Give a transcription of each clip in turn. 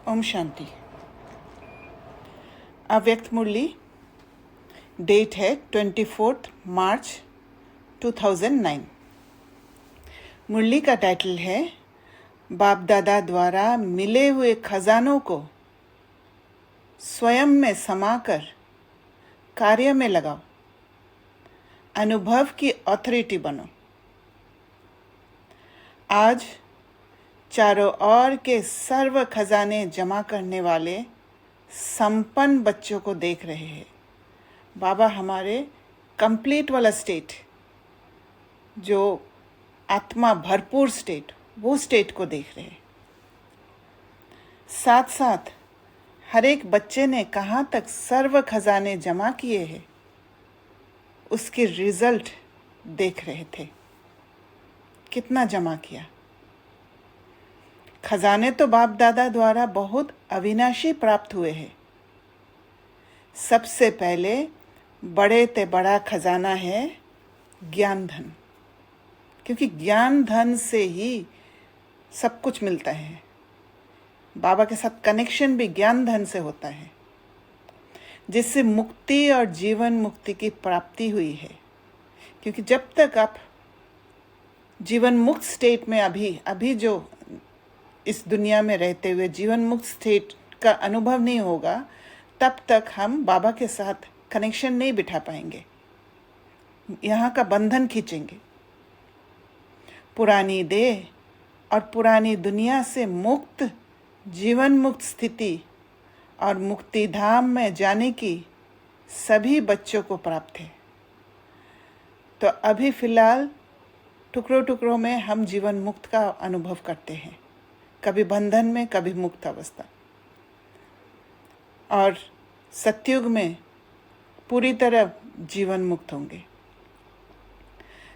ओम शांति। अव्यक्त मुरली, डेट है 24 मार्च 2009। मुरली का टाइटल है बाप दादा द्वारा मिले हुए खजानों को स्वयं में समाकर कार्य में लगाओ, अनुभव की अथॉरिटी बनो। आज चारों ओर के सर्व खजाने जमा करने वाले संपन्न बच्चों को देख रहे हैं। बाबा हमारे कंप्लीट वाला स्टेट, जो आत्मा भरपूर स्टेट, वो स्टेट को देख रहे हैं। साथ साथ हर एक बच्चे ने कहाँ तक सर्व खजाने जमा किए हैं, उसके रिजल्ट देख रहे थे। कितना जमा किया। खजाने तो बाप दादा द्वारा बहुत अविनाशी प्राप्त हुए हैं। सबसे पहले बड़े ते बड़ा खजाना है ज्ञान धन, क्योंकि ज्ञान धन से ही सब कुछ मिलता है। बाबा के साथ कनेक्शन भी ज्ञान धन से होता है, जिससे मुक्ति और जीवन मुक्ति की प्राप्ति हुई है। क्योंकि जब तक आप जीवन मुक्त स्टेट में अभी जो इस दुनिया में रहते हुए जीवन मुक्त स्टेट का अनुभव नहीं होगा, तब तक हम बाबा के साथ कनेक्शन नहीं बिठा पाएंगे, यहाँ का बंधन खींचेंगे। पुरानी देह और पुरानी दुनिया से मुक्त जीवन मुक्त स्थिति और मुक्ति धाम में जाने की सभी बच्चों को प्राप्त है। तो अभी फिलहाल टुकड़ों टुकड़ों में हम जीवन मुक्त का अनुभव करते हैं, कभी बंधन में, कभी मुक्त अवस्था, और सतयुग में पूरी तरह जीवन मुक्त होंगे।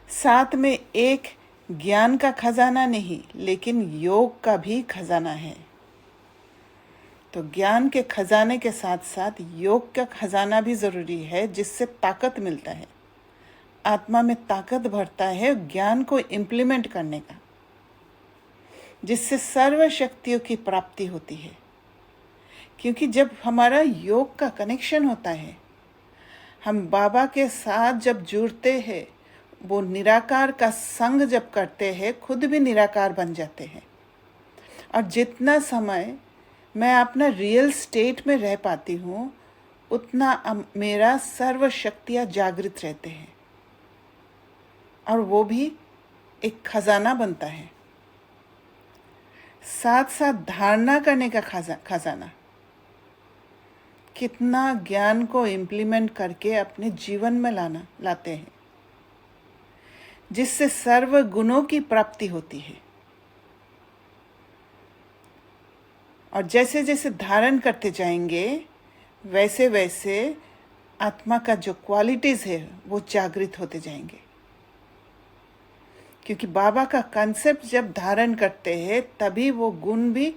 साथ में एक ज्ञान का खजाना नहीं, लेकिन योग का भी खजाना है। तो ज्ञान के खजाने के साथ साथ योग का खजाना भी जरूरी है, जिससे ताकत मिलता है, आत्मा में ताकत भरता है ज्ञान को इम्प्लीमेंट करने का, जिससे सर्व शक्तियों की प्राप्ति होती है। क्योंकि जब हमारा योग का कनेक्शन होता है, हम बाबा के साथ जब जुड़ते हैं, वो निराकार का संग जब करते हैं, खुद भी निराकार बन जाते हैं। और जितना समय मैं अपना रियल स्टेट में रह पाती हूँ, उतना मेरा सर्व शक्तियाँ जागृत रहते हैं, और वो भी एक खजाना बनता है। साथ साथ धारणा करने का खजाना, कितना ज्ञान को इम्प्लीमेंट करके अपने जीवन में लाते हैं, जिससे सर्व गुणों की प्राप्ति होती है। और जैसे जैसे धारण करते जाएंगे, वैसे वैसे आत्मा का जो क्वालिटीज है वो जागृत होते जाएंगे। क्योंकि बाबा का कंसेप्ट जब धारण करते हैं, तभी वो गुण भी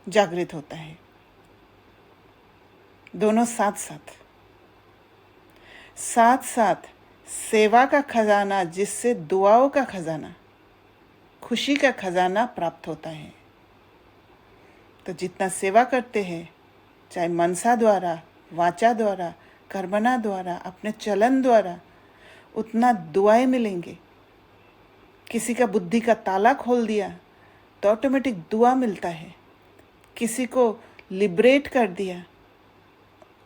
जागृत होता है। दोनों साथ साथ सेवा का खजाना, जिससे दुआओं का खजाना, खुशी का खजाना प्राप्त होता है। तो जितना सेवा करते हैं, चाहे मनसा द्वारा, वाचा द्वारा, कर्मणा द्वारा, अपने चलन द्वारा, उतना दुआएं मिलेंगे। किसी का बुद्धि का ताला खोल दिया तो ऑटोमेटिक दुआ मिलता है। किसी को लिबरेट कर दिया,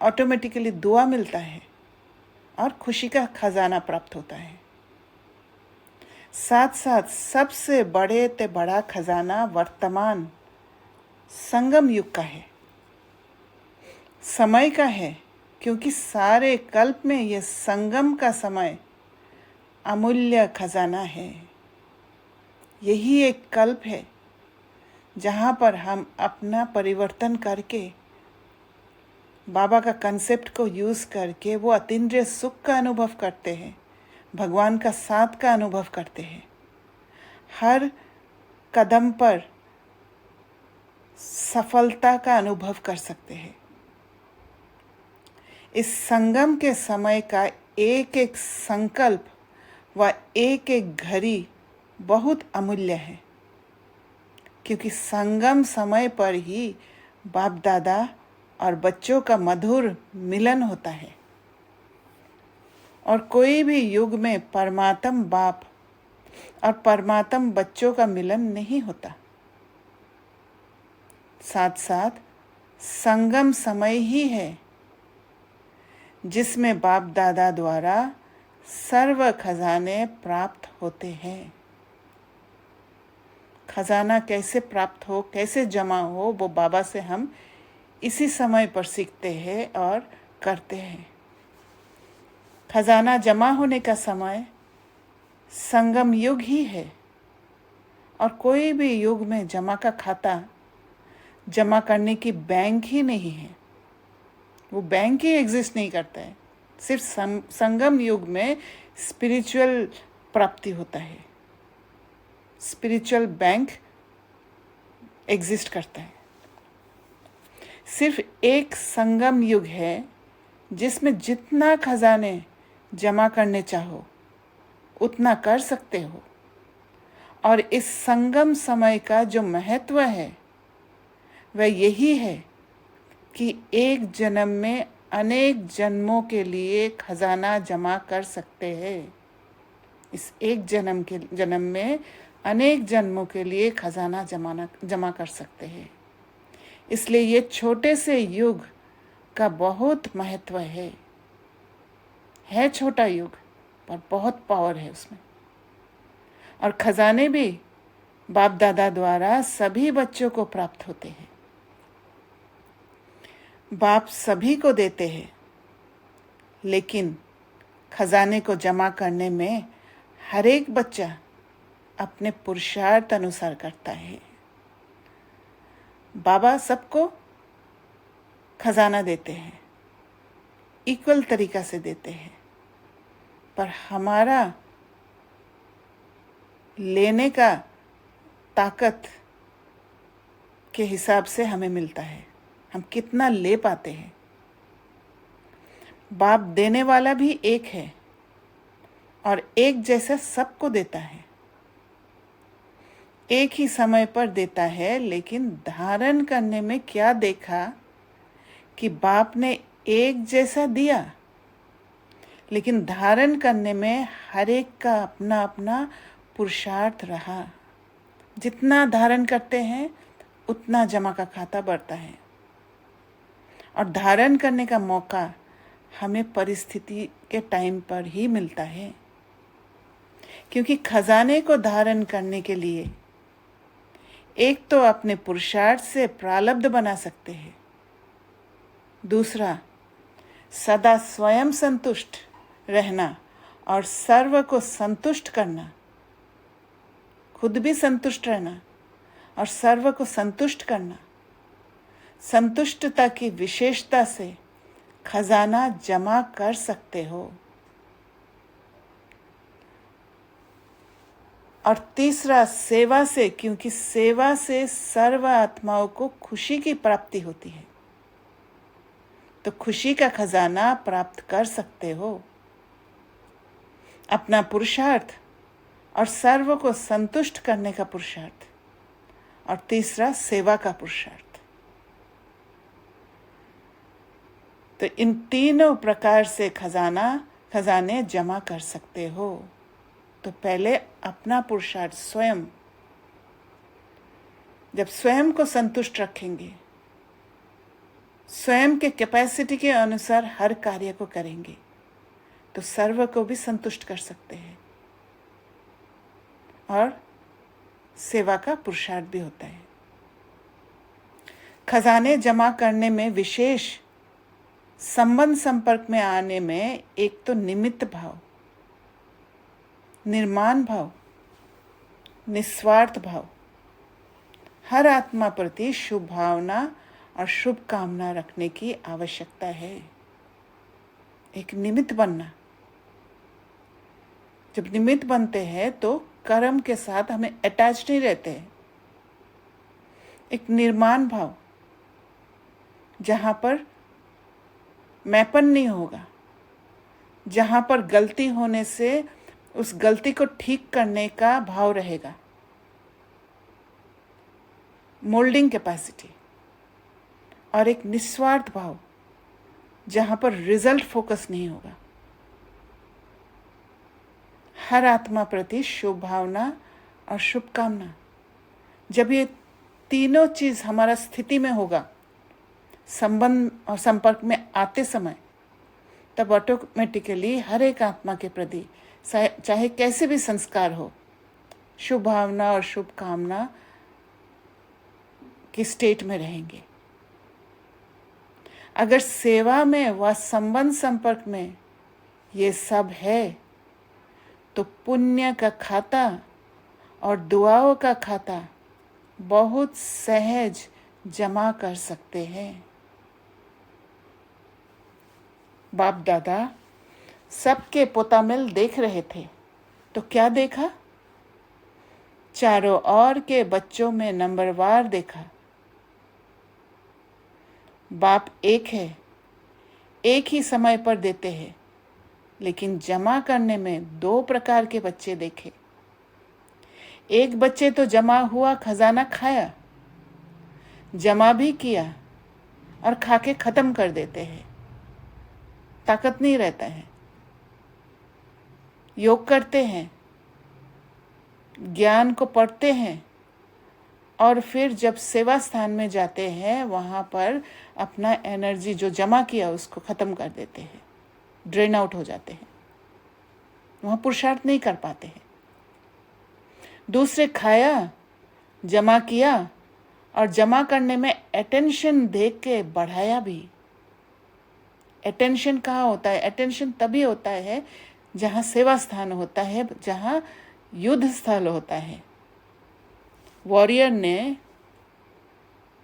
ऑटोमेटिकली दुआ मिलता है, और खुशी का खजाना प्राप्त होता है। साथ साथ सबसे बड़े ते बड़ा खजाना वर्तमान संगम युग का है, समय का है। क्योंकि सारे कल्प में यह संगम का समय अमूल्य खजाना है। यही एक कल्प है जहाँ पर हम अपना परिवर्तन करके, बाबा का कंसेप्ट को यूज़ करके, वो अतीन्द्रिय सुख का अनुभव करते हैं, भगवान का साथ का अनुभव करते हैं। हर कदम पर सफलता का अनुभव कर सकते हैं। इस संगम के समय का एक एक संकल्प व एक एक घड़ी बहुत अमूल्य है, क्योंकि संगम समय पर ही बाप दादा और बच्चों का मधुर मिलन होता है। और कोई भी युग में परमात्म बाप और परमात्म बच्चों का मिलन नहीं होता। साथ साथ संगम समय ही है जिसमें बाप दादा द्वारा सर्व खजाने प्राप्त होते हैं। खजाना कैसे प्राप्त हो, कैसे जमा हो, वो बाबा से हम इसी समय पर सीखते हैं और करते हैं। खजाना जमा होने का समय संगम युग ही है। और कोई भी युग में जमा का खाता जमा करने की बैंक ही नहीं है। वो बैंक ही एग्जिस्ट नहीं करता है। सिर्फ संगम युग में स्पिरिचुअल प्राप्ति होता है। स्पिरिचुअल बैंक एग्जिस्ट करता है। सिर्फ एक संगम युग है जिसमें जितना खजाने जमा करने चाहो उतना कर सकते हो। और इस संगम समय का जो महत्व है वह यही है कि एक जन्म में अनेक जन्मों के लिए खजाना जमा कर सकते हैं। इस एक जन्म में अनेक जन्मों के लिए खजाना जमा कर सकते हैं। इसलिए ये छोटे से युग का बहुत महत्व है। छोटा युग पर बहुत पावर है उसमें। और खजाने भी बाप दादा द्वारा सभी बच्चों को प्राप्त होते हैं। बाप सभी को देते हैं, लेकिन खजाने को जमा करने में हर एक बच्चा अपने पुरुषार्थ अनुसार करता है। बाबा सबको खजाना देते हैं, इक्वल तरीका से देते हैं, पर हमारा लेने का ताकत के हिसाब से हमें मिलता है। हम कितना ले पाते हैं। बाप देने वाला भी एक है और एक जैसा सबको देता है। एक ही समय पर देता है, लेकिन धारण करने में क्या देखा कि बाप ने एक जैसा दिया, लेकिन धारण करने में हर एक का अपना अपना पुरुषार्थ रहा। जितना धारण करते हैं उतना जमा का खाता बढ़ता है। और धारण करने का मौका हमें परिस्थिति के टाइम पर ही मिलता है, क्योंकि खजाने को धारण करने के लिए एक तो अपने पुरुषार्थ से प्रारब्ध बना सकते हैं, दूसरा सदा स्वयं संतुष्ट रहना और सर्व को संतुष्ट करना, खुद भी संतुष्ट रहना और सर्व को संतुष्ट करना। संतुष्टता की विशेषता से खजाना जमा कर सकते हो। और तीसरा सेवा से, क्योंकि सेवा से सर्व आत्माओं को खुशी की प्राप्ति होती है, तो खुशी का खजाना प्राप्त कर सकते हो। अपना पुरुषार्थ और सर्व को संतुष्ट करने का पुरुषार्थ, और तीसरा सेवा का पुरुषार्थ। तो इन तीनों प्रकार से खजाने जमा कर सकते हो। तो पहले अपना पुरुषार्थ स्वयं, जब स्वयं को संतुष्ट रखेंगे, स्वयं के कैपेसिटी के अनुसार हर कार्य को करेंगे, तो सर्व को भी संतुष्ट कर सकते हैं। और सेवा का पुरुषार्थ भी होता है। खजाने जमा करने में विशेष संबंध संपर्क में आने में एक तो निमित्त भाव, निर्माण भाव, निस्वार्थ भाव, हर आत्मा प्रति शुभ भावना और शुभ कामना रखने की आवश्यकता है। एक निमित्त बनना। जब निमित्त बनते हैं तो कर्म के साथ हमें अटैच नहीं रहते हैं। एक निर्माण भाव, जहाँ पर मैपन नहीं होगा, जहाँ पर गलती होने से उस गलती को ठीक करने का भाव रहेगा। मोल्डिंग कैपेसिटी, और एक निस्वार्थ भाव जहाँ पर रिजल्ट फोकस नहीं होगा। हर आत्मा प्रति शुभ भावना और शुभकामना। जब ये तीनों चीज़ हमारा स्थिति में होगा, संबंध और संपर्क में आते समय, तब ऑटोमेटिकली हर एक आत्मा के प्रति चाहे कैसे भी संस्कार हो, शुभ भावना और शुभकामना की स्टेट में रहेंगे। अगर सेवा में व संबंध संपर्क में ये सब है तो पुण्य का खाता और दुआओं का खाता बहुत सहज जमा कर सकते हैं। बाप दादा सबके पोतामिल देख रहे थे तो क्या देखा? चारों ओर के बच्चों में नंबरवार देखा। बाप एक है, एक ही समय पर देते हैं, लेकिन जमा करने में दो प्रकार के बच्चे देखे। एक बच्चे तो जमा हुआ खजाना खाया, जमा भी किया और खा के खत्म कर देते हैं, ताकत नहीं रहता है। योग करते हैं, ज्ञान को पढ़ते हैं और फिर जब सेवा स्थान में जाते हैं वहाँ पर अपना एनर्जी जो जमा किया उसको ख़त्म कर देते हैं, ड्रेन आउट हो जाते हैं, वहाँ पुरुषार्थ नहीं कर पाते हैं। दूसरे खाया, जमा किया और जमा करने में अटेंशन देख के बढ़ाया भी। अटेंशन कहाँ होता है? अटेंशन तभी होता है जहाँ सेवा स्थान होता है, जहाँ युद्ध स्थल होता है। वॉरियर ने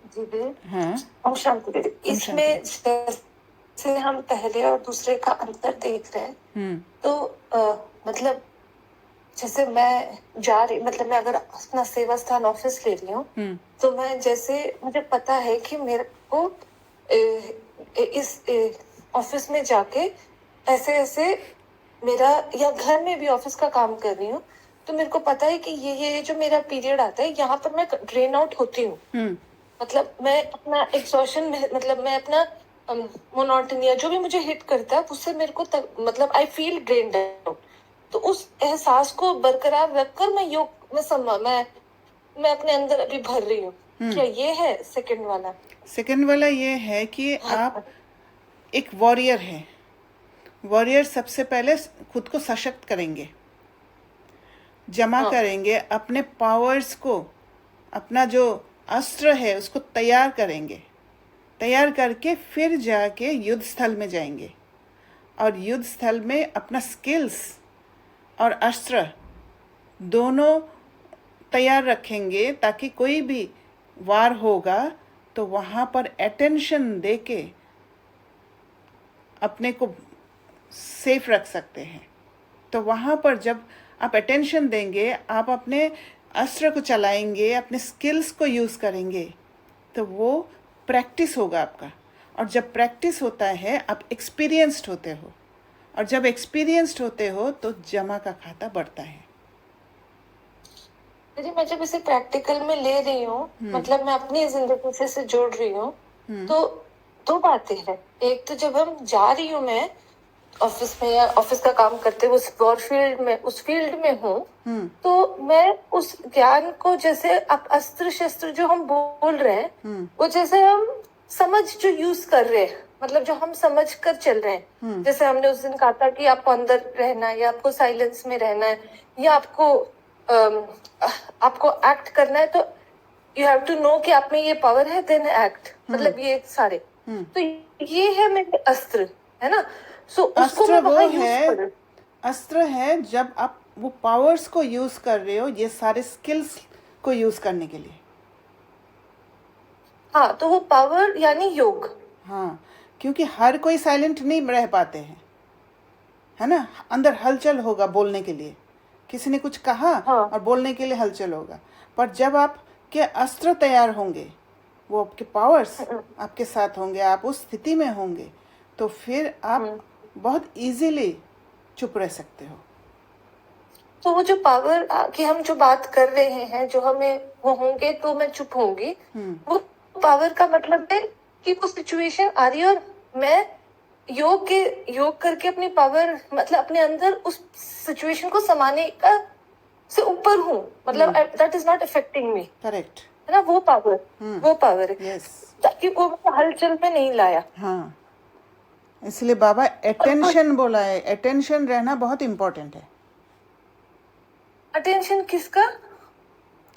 जी दीदी, हाँ हम शांति दीदी, इसमें जैसे हम पहले और दूसरे का अंतर देख रहे हैं तो मतलब जैसे मैं जा रही, मतलब मैं अगर अपना सेवा स्थान ऑफिस ले रही हूँ तो मैं जैसे मुझे पता है कि मेरे को इस ऑफिस में जाके ऐसे ऐसे मेरा, या घर में भी ऑफिस का काम कर रही हूँ तो मेरे को पता है कि ये जो मेरा पीरियड आता है यहाँ पर मैं ड्रेन आउट होती हूँ। मतलब मैं अपना एग्जॉशन में, मतलब मैं अपना मोनोटोनी जो भी मुझे हिट करता है उससे मेरे को मतलब आई फील ड्रेन्ड आउट। तो उस एहसास को बरकरार रखकर मैं योग में मैं अपने अंदर अभी भर रही हूँ। क्या ये है सेकंड वाला? सेकंड वाला ये है कि आप एक वॉरियर है। वॉरियर सबसे पहले खुद को सशक्त करेंगे, जमा करेंगे, अपने पावर्स को, अपना जो अस्त्र है उसको तैयार करेंगे, तैयार करके फिर जाके युद्ध स्थल में जाएंगे और युद्ध स्थल में अपना स्किल्स और अस्त्र दोनों तैयार रखेंगे ताकि कोई भी वार होगा तो वहाँ पर अटेंशन देके अपने को सेफ रख सकते हैं। तो वहाँ पर जब आप अटेंशन देंगे, आप अपने अस्त्र को चलाएंगे, अपने स्किल्स को यूज़ करेंगे, तो वो प्रैक्टिस होगा आपका। और जब प्रैक्टिस होता है आप एक्सपीरियंस्ड होते हो, और जब एक्सपीरियंस्ड होते हो तो जमा का खाता बढ़ता है। दीदी मैं जब इसे प्रैक्टिकल में ले रही हूँ, मतलब मैं अपनी जिंदगी से जोड़ रही हूँ, तो दो बातें हैं। एक तो जब हम जा रही हूँ मैं ऑफिस में या ऑफिस का काम करते हुए उस वॉर फील्ड में, उस फील्ड में हूँ, तो मैं उस ज्ञान को, जैसे अब अस्त्र शस्त्र जो हम बोल रहे हैं वो जैसे हम समझ जो यूज कर रहे हैं, मतलब जो हम समझ कर चल रहे हैं। जैसे हमने उस दिन कहा था कि आपको अंदर रहना है या आपको साइलेंस में रहना है या आपको एक्ट करना है, तो यू हैव टू नो कि आप में ये पावर है, देन एक्ट, मतलब ये सारे। तो ये है मेरे अस्त्र, है ना। सो अस्त्र वो है, अस्त्र है जब आप वो पावर्स को यूज कर रहे हो, ये सारे स्किल्स को यूज करने के लिए। हाँ, तो वो पावर यानी योग। हाँ, क्योंकि हर कोई साइलेंट नहीं रह पाते हैं, है ना। अंदर हलचल होगा बोलने के लिए, किसी ने कुछ कहा और बोलने के लिए हलचल होगा। पर जब आपके अस्त्र तैयार होंगे, वो आपके पावर्स आपके साथ होंगे, आप उस स्थिति में होंगे, तो फिर आप बहुत इजीली चुप रह सकते हो। तो वो जो पावर की हम जो बात कर रहे हैं, जो हमें वो होंगे तो मैं चुप होंगी, वो पावर का मतलब है कि वो सिचुएशन आ रही है और मैं योग करके अपनी पावर मतलब अपने अंदर उस सिचुएशन को समाने का से ऊपर हूँ, मतलब that is not affecting me, correct, है ना, वो पावर है यस, ताकि वो मुझे हलचल में नहीं लाया। हाँ, इसलिए बाबा अटेंशन बोला है, अटेंशन रहना बहुत इम्पोर्टेंट है अटेंशन किसका?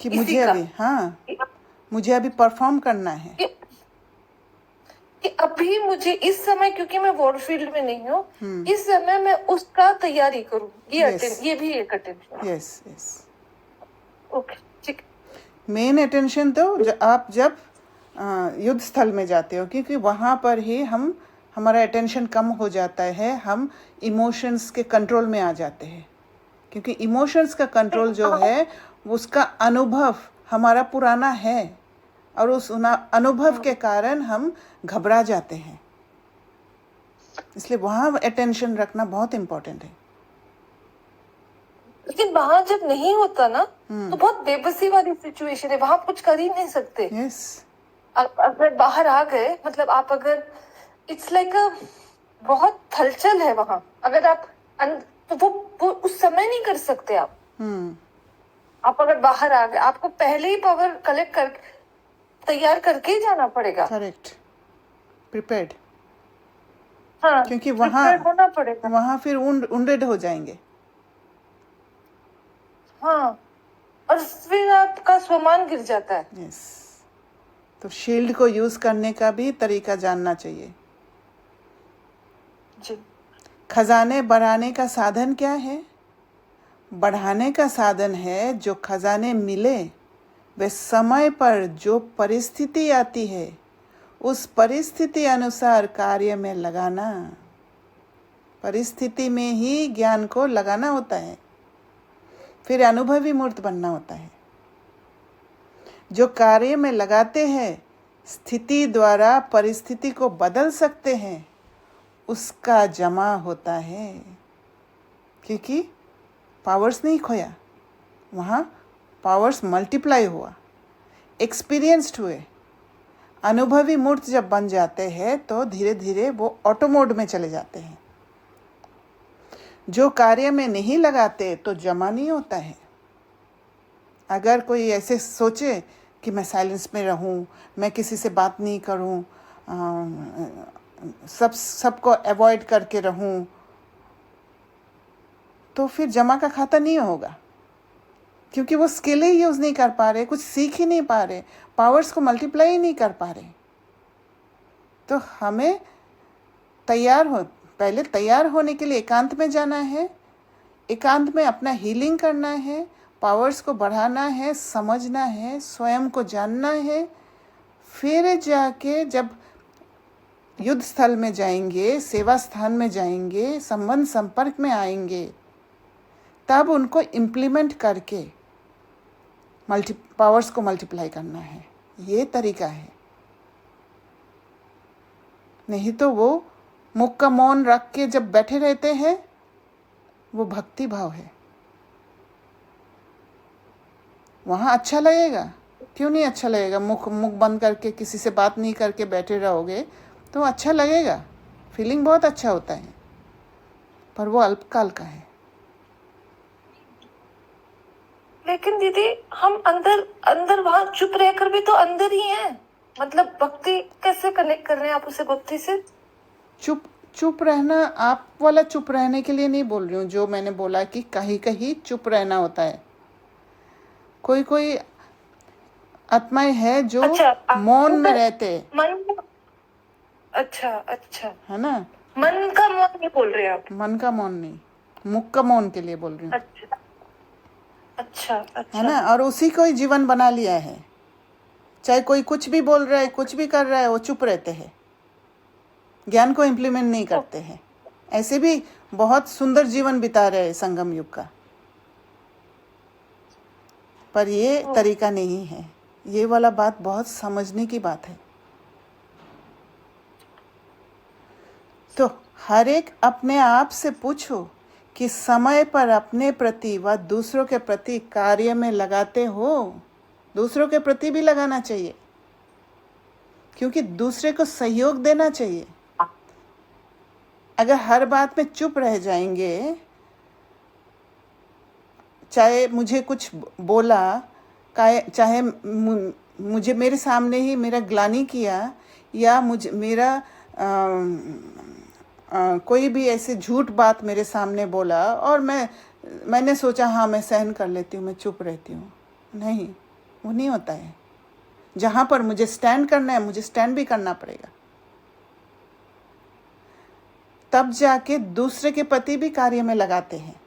कि इसी मुझे का अभी, हाँ, मुझे अभी परफॉर्म करना है। कि अभी मुझे इस समय, क्योंकि मैं वॉर फील्ड में नहीं हूँ, इस समय मैं उसका तैयारी करूँ, ये भी एक अटेंशन। यस यस, ओके, ठीक। मेन अटेंशन तो आप जब युद्ध स्थल में जाते हो, क्योंकि वहाँ पर ही हमारा अटेंशन कम हो जाता है, हम इमोशंस के कंट्रोल में आ जाते हैं, क्योंकि इमोशंस का कंट्रोल जो है उसका अनुभव हमारा पुराना है, और उस अनुभव के कारण हम घबरा जाते हैं, इसलिए वहाँ अटेंशन रखना बहुत इम्पोर्टेंट है। लेकिन वहां जब नहीं होता ना तो बहुत बेबसी वाली सिचुएशन है, वहां कुछ कर ही नहीं सकते। यस, अगर बाहर आ गए, मतलब आप अगर इट्स लाइक बहुत हलचल है वहां, अगर आप तो वो उस समय नहीं कर सकते आप अगर बाहर आ गए, आपको पहले ही पावर कलेक्ट कर तैयार करके ही जाना पड़ेगा। करेक्ट, प्रिपेयर्ड, हाँ, क्योंकि prepared होना पड़ेगा। वहाँ फिर उंडेड हो जाएंगे। हाँ, और फिर आपका स्वमान गिर जाता है। यस, तो शील्ड को यूज करने का भी तरीका जानना चाहिए। जी। खजाने बढ़ाने का साधन क्या है? बढ़ाने का साधन है जो खजाने मिले वे समय पर जो परिस्थिति आती है उस परिस्थिति अनुसार कार्य में लगाना। परिस्थिति में ही ज्ञान को लगाना होता है, फिर अनुभवी मूर्त बनना होता है। जो कार्य में लगाते हैं, स्थिति द्वारा परिस्थिति को बदल सकते हैं, उसका जमा होता है, क्योंकि पावर्स नहीं खोया, वहाँ पावर्स मल्टीप्लाई हुआ, एक्सपीरियंस्ड हुए। अनुभवी मूर्त जब बन जाते हैं तो धीरे धीरे वो ऑटो मोड में चले जाते हैं। जो कार्य में नहीं लगाते तो जमा नहीं होता है। अगर कोई ऐसे सोचे कि मैं साइलेंस में रहूं, मैं किसी से बात नहीं करूं, सबको अवॉइड करके रहूं, तो फिर जमा का खाता नहीं होगा, क्योंकि वो स्किल ही यूज़ नहीं कर पा रहे, कुछ सीख ही नहीं पा रहे, पावर्स को मल्टीप्लाई ही नहीं कर पा रहे। तो हमें पहले तैयार होने के लिए एकांत में जाना है, एकांत में अपना हीलिंग करना है, पावर्स को बढ़ाना है, समझना है, स्वयं को जानना है। फिर जाके जब युद्ध स्थल में जाएंगे, सेवा स्थान में जाएंगे, संबंध संपर्क में आएंगे, तब उनको इम्प्लीमेंट करके पावर्स को मल्टीप्लाई करना है। ये तरीका है। नहीं तो वो मुख का मौन रख के जब बैठे रहते हैं, वो भक्ति भाव है। वहाँ अच्छा लगेगा, क्यों नहीं अच्छा लगेगा? मुख बंद करके किसी से बात नहीं करके बैठे रहोगे तो अच्छा लगेगा, फीलिंग बहुत अच्छा होता है, पर वो अल्पकाल का है। लेकिन दीदी हम अंदर वहां चुप रहकर भी तो अंदर ही हैं, मतलब भक्ति कैसे कनेक्ट कर रहे हैं आप उसे भक्ति से? चुप रहना, आप वाला चुप रहने के लिए नहीं बोल रही हूँ, जो मैंने बोला कि कहीं कहीं चुप रहना होता है। कोई आत्माएं है जो मौन में रहते, अच्छा है ना? मन का मौन नहीं बोल रहे आप? मन का मौन नहीं, मुख का मौन के लिए बोल रही हूँ। अच्छा, है ना? और उसी को ही जीवन बना लिया है। चाहे कोई कुछ भी बोल रहा है, कुछ भी कर रहा है, वो चुप रहते हैं, ज्ञान को इम्प्लीमेंट नहीं करते हैं। ऐसे भी बहुत सुंदर जीवन बिता रहे हैं संगम युग का, पर ये तरीका नहीं है। ये वाला बात बहुत समझने की बात है। तो हर एक अपने आप से पूछो कि समय पर अपने प्रति व दूसरों के प्रति कार्य में लगाते हो? दूसरों के प्रति भी लगाना चाहिए। क्योंकि दूसरे को सहयोग देना चाहिए। अगर हर बात में चुप रह जाएंगे, चाहे मुझे कुछ बोला, चाहे मुझे मेरे सामने ही मेरा ग्लानि किया, या मुझे मेरा कोई भी ऐसे झूठ बात मेरे सामने बोला और मैंने सोचा हाँ मैं सहन कर लेती हूँ, मैं चुप रहती हूँ, नहीं, वो नहीं होता है। जहाँ पर मुझे स्टैंड करना है, मुझे स्टैंड भी करना पड़ेगा। तब जाके दूसरे के प्रति भी कार्य में लगाते हैं।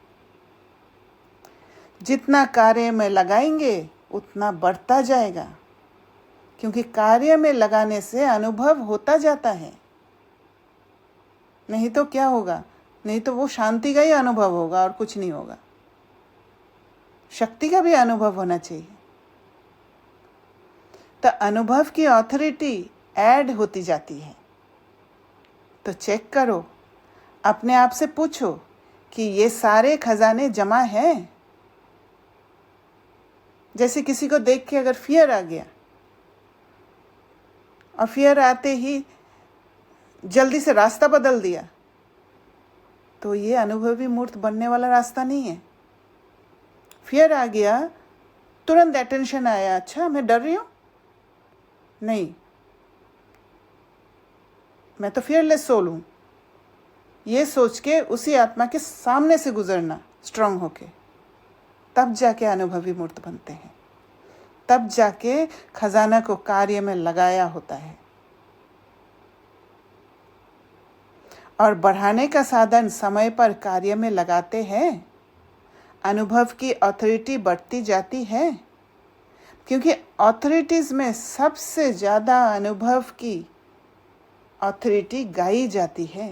जितना कार्य में लगाएंगे उतना बढ़ता जाएगा, क्योंकि कार्य में लगाने से अनुभव होता जाता है। नहीं तो क्या होगा? नहीं तो वो शांति का ही अनुभव होगा और कुछ नहीं होगा। शक्ति का भी अनुभव होना चाहिए। तो अनुभव की ऑथोरिटी ऐड होती जाती है। तो चेक करो, अपने आप से पूछो कि ये सारे खजाने जमा हैं। जैसे किसी को देख के अगर फियर आ गया और फियर आते ही जल्दी से रास्ता बदल दिया, तो ये अनुभवी मूर्त बनने वाला रास्ता नहीं है। फियर आ गया, तुरंत अटेंशन आया, अच्छा मैं डर रही हूँ, नहीं, मैं तो फियरलेस सोल हूँ, ये सोच के उसी आत्मा के सामने से गुजरना स्ट्रांग होके, तब जाके अनुभवी मूर्त बनते हैं। तब जाके खजाना को कार्य में लगाया होता है। और बढ़ाने का साधन समय पर कार्य में लगाते हैं, अनुभव की ऑथोरिटी बढ़ती जाती है। क्योंकि ऑथोरिटीज में सबसे ज़्यादा अनुभव की ऑथोरिटी गाई जाती है।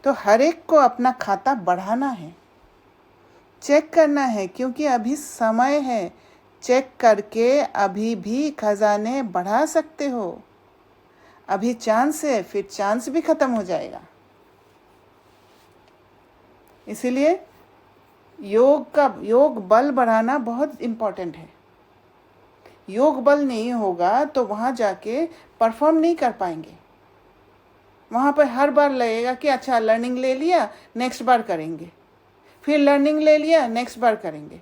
तो हर एक को अपना खाता बढ़ाना है, चेक करना है, क्योंकि अभी समय है। चेक करके अभी भी खजाने बढ़ा सकते हो। अभी चांस है, फिर चांस भी खत्म हो जाएगा। इसीलिए योग बल बढ़ाना बहुत इम्पोर्टेंट है। योग बल नहीं होगा तो वहाँ जाके परफॉर्म नहीं कर पाएंगे। वहाँ पर हर बार लगेगा कि अच्छा लर्निंग ले लिया, नेक्स्ट बार करेंगे, फिर लर्निंग ले लिया, नेक्स्ट बार करेंगे।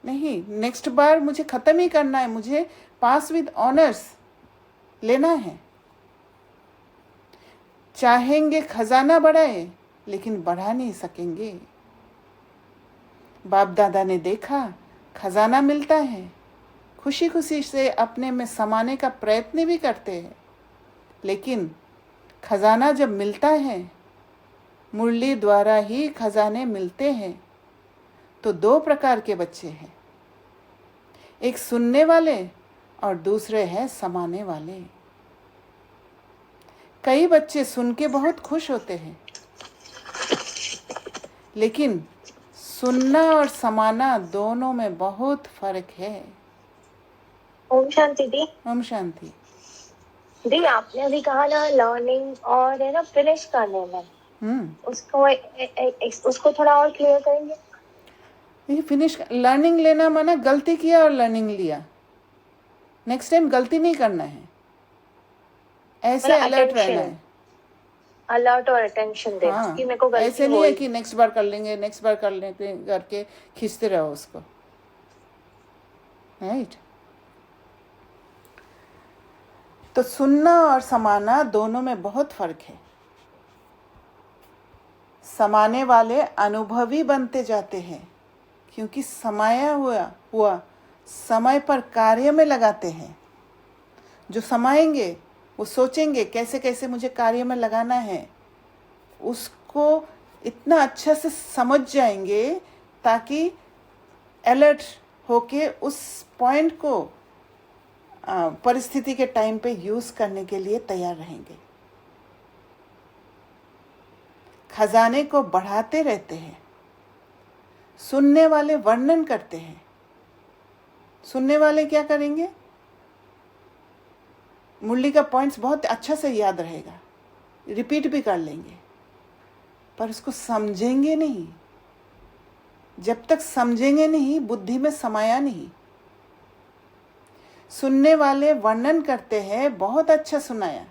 नहीं, नेक्स्ट बार मुझे ख़त्म ही करना है, मुझे पास विद ऑनर्स लेना है। चाहेंगे खजाना बढ़ाए, लेकिन बढ़ा नहीं सकेंगे। बाप दादा ने देखा, खजाना मिलता है, खुशी खुशी से अपने में समाने का प्रयत्न भी करते हैं, लेकिन खजाना जब मिलता है, मुरली द्वारा ही खजाने मिलते हैं। तो दो प्रकार के बच्चे हैं, एक सुनने वाले और दूसरे हैं समाने वाले। कई बच्चे सुन के बहुत खुश होते हैं, लेकिन सुनना और समाना दोनों में बहुत फर्क है। ओम शांति दी। ओम शांति दी, आपने अभी कहा ना लर्निंग और है ना फिनिश करने में, उसको थोड़ा और क्लियर करेंगे? ये फिनिश लर्निंग लेना माना गलती किया और लर्निंग लिया, नेक्स्ट टाइम गलती नहीं करना है, ऐसे अलर्ट रहना है। अलर्ट और अटेंशन दे। हाँ, कि मेरे को गलती ऐसे नहीं है कि नेक्स्ट बार कर लेंगे, नेक्स्ट बार कर लेंगे करके खींचते रहो उसको, राइट। तो सुनना और समाना दोनों में बहुत फर्क है। समाने वाले अनुभवी बनते जाते हैं, क्योंकि समाया हुआ समय पर कार्य में लगाते हैं। जो समाएंगे वो सोचेंगे कैसे कैसे मुझे कार्य में लगाना है, उसको इतना अच्छा से समझ जाएंगे ताकि अलर्ट होके उस पॉइंट को परिस्थिति के टाइम पे यूज़ करने के लिए तैयार रहेंगे। खजाने को बढ़ाते रहते हैं। सुनने वाले वर्णन करते हैं। सुनने वाले क्या करेंगे? मुरली का पॉइंट्स बहुत अच्छा से याद रहेगा, रिपीट भी कर लेंगे, पर उसको समझेंगे नहीं। जब तक समझेंगे नहीं, बुद्धि में समाया नहीं। सुनने वाले वर्णन करते हैं, बहुत अच्छा सुनाया,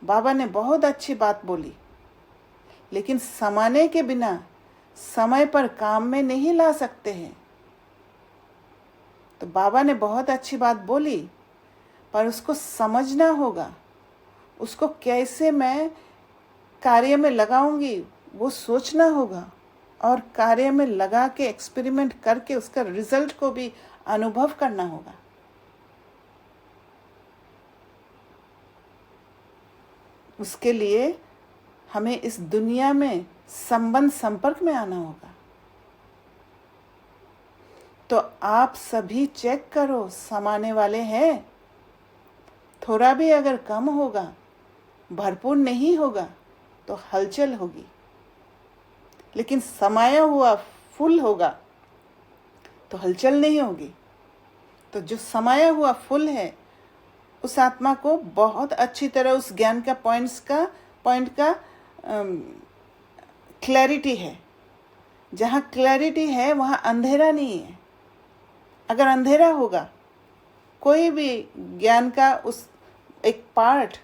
बाबा ने बहुत अच्छी बात बोली, लेकिन समाने के बिना समय पर काम में नहीं ला सकते हैं। तो बाबा ने बहुत अच्छी बात बोली, पर उसको समझना होगा, उसको कैसे मैं कार्य में लगाऊंगी वो सोचना होगा, और कार्य में लगा के एक्सपेरिमेंट करके उसका रिजल्ट को भी अनुभव करना होगा। उसके लिए हमें इस दुनिया में संपर्क में आना होगा। तो आप सभी चेक करो, समाने वाले हैं। थोड़ा भी अगर कम होगा, भरपूर नहीं होगा, तो हलचल होगी, लेकिन समाया हुआ फुल होगा तो हलचल नहीं होगी। तो जो समाया हुआ फुल है, उस आत्मा को बहुत अच्छी तरह उस ज्ञान का पॉइंट का क्लैरिटी है। जहाँ क्लैरिटी है वहाँ अंधेरा नहीं है। अगर अंधेरा होगा, कोई भी ज्ञान का उस एक पार्ट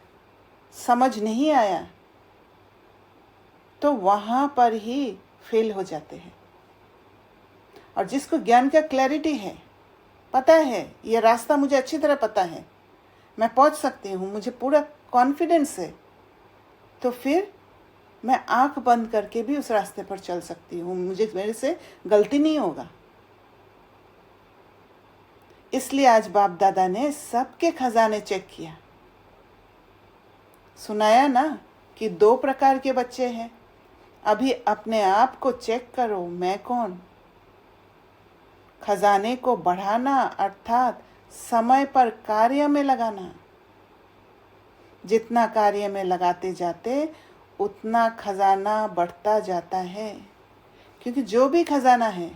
समझ नहीं आया, तो वहाँ पर ही फेल हो जाते हैं। और जिसको ज्ञान का क्लैरिटी है, पता है ये रास्ता मुझे अच्छी तरह पता है, मैं पहुँच सकती हूँ, मुझे पूरा कॉन्फिडेंस है, तो फिर मैं आंख बंद करके भी उस रास्ते पर चल सकती हूँ, मेरे से गलती नहीं होगा। इसलिए आज बाप दादा ने सबके खजाने चेक किया। सुनाया ना कि 2 प्रकार के बच्चे हैं। अभी अपने आप को चेक करो, मैं कौन। खजाने को बढ़ाना अर्थात समय पर कार्य में लगाना। जितना कार्य में लगाते जाते उतना खजाना बढ़ता जाता है, क्योंकि जो भी खजाना है,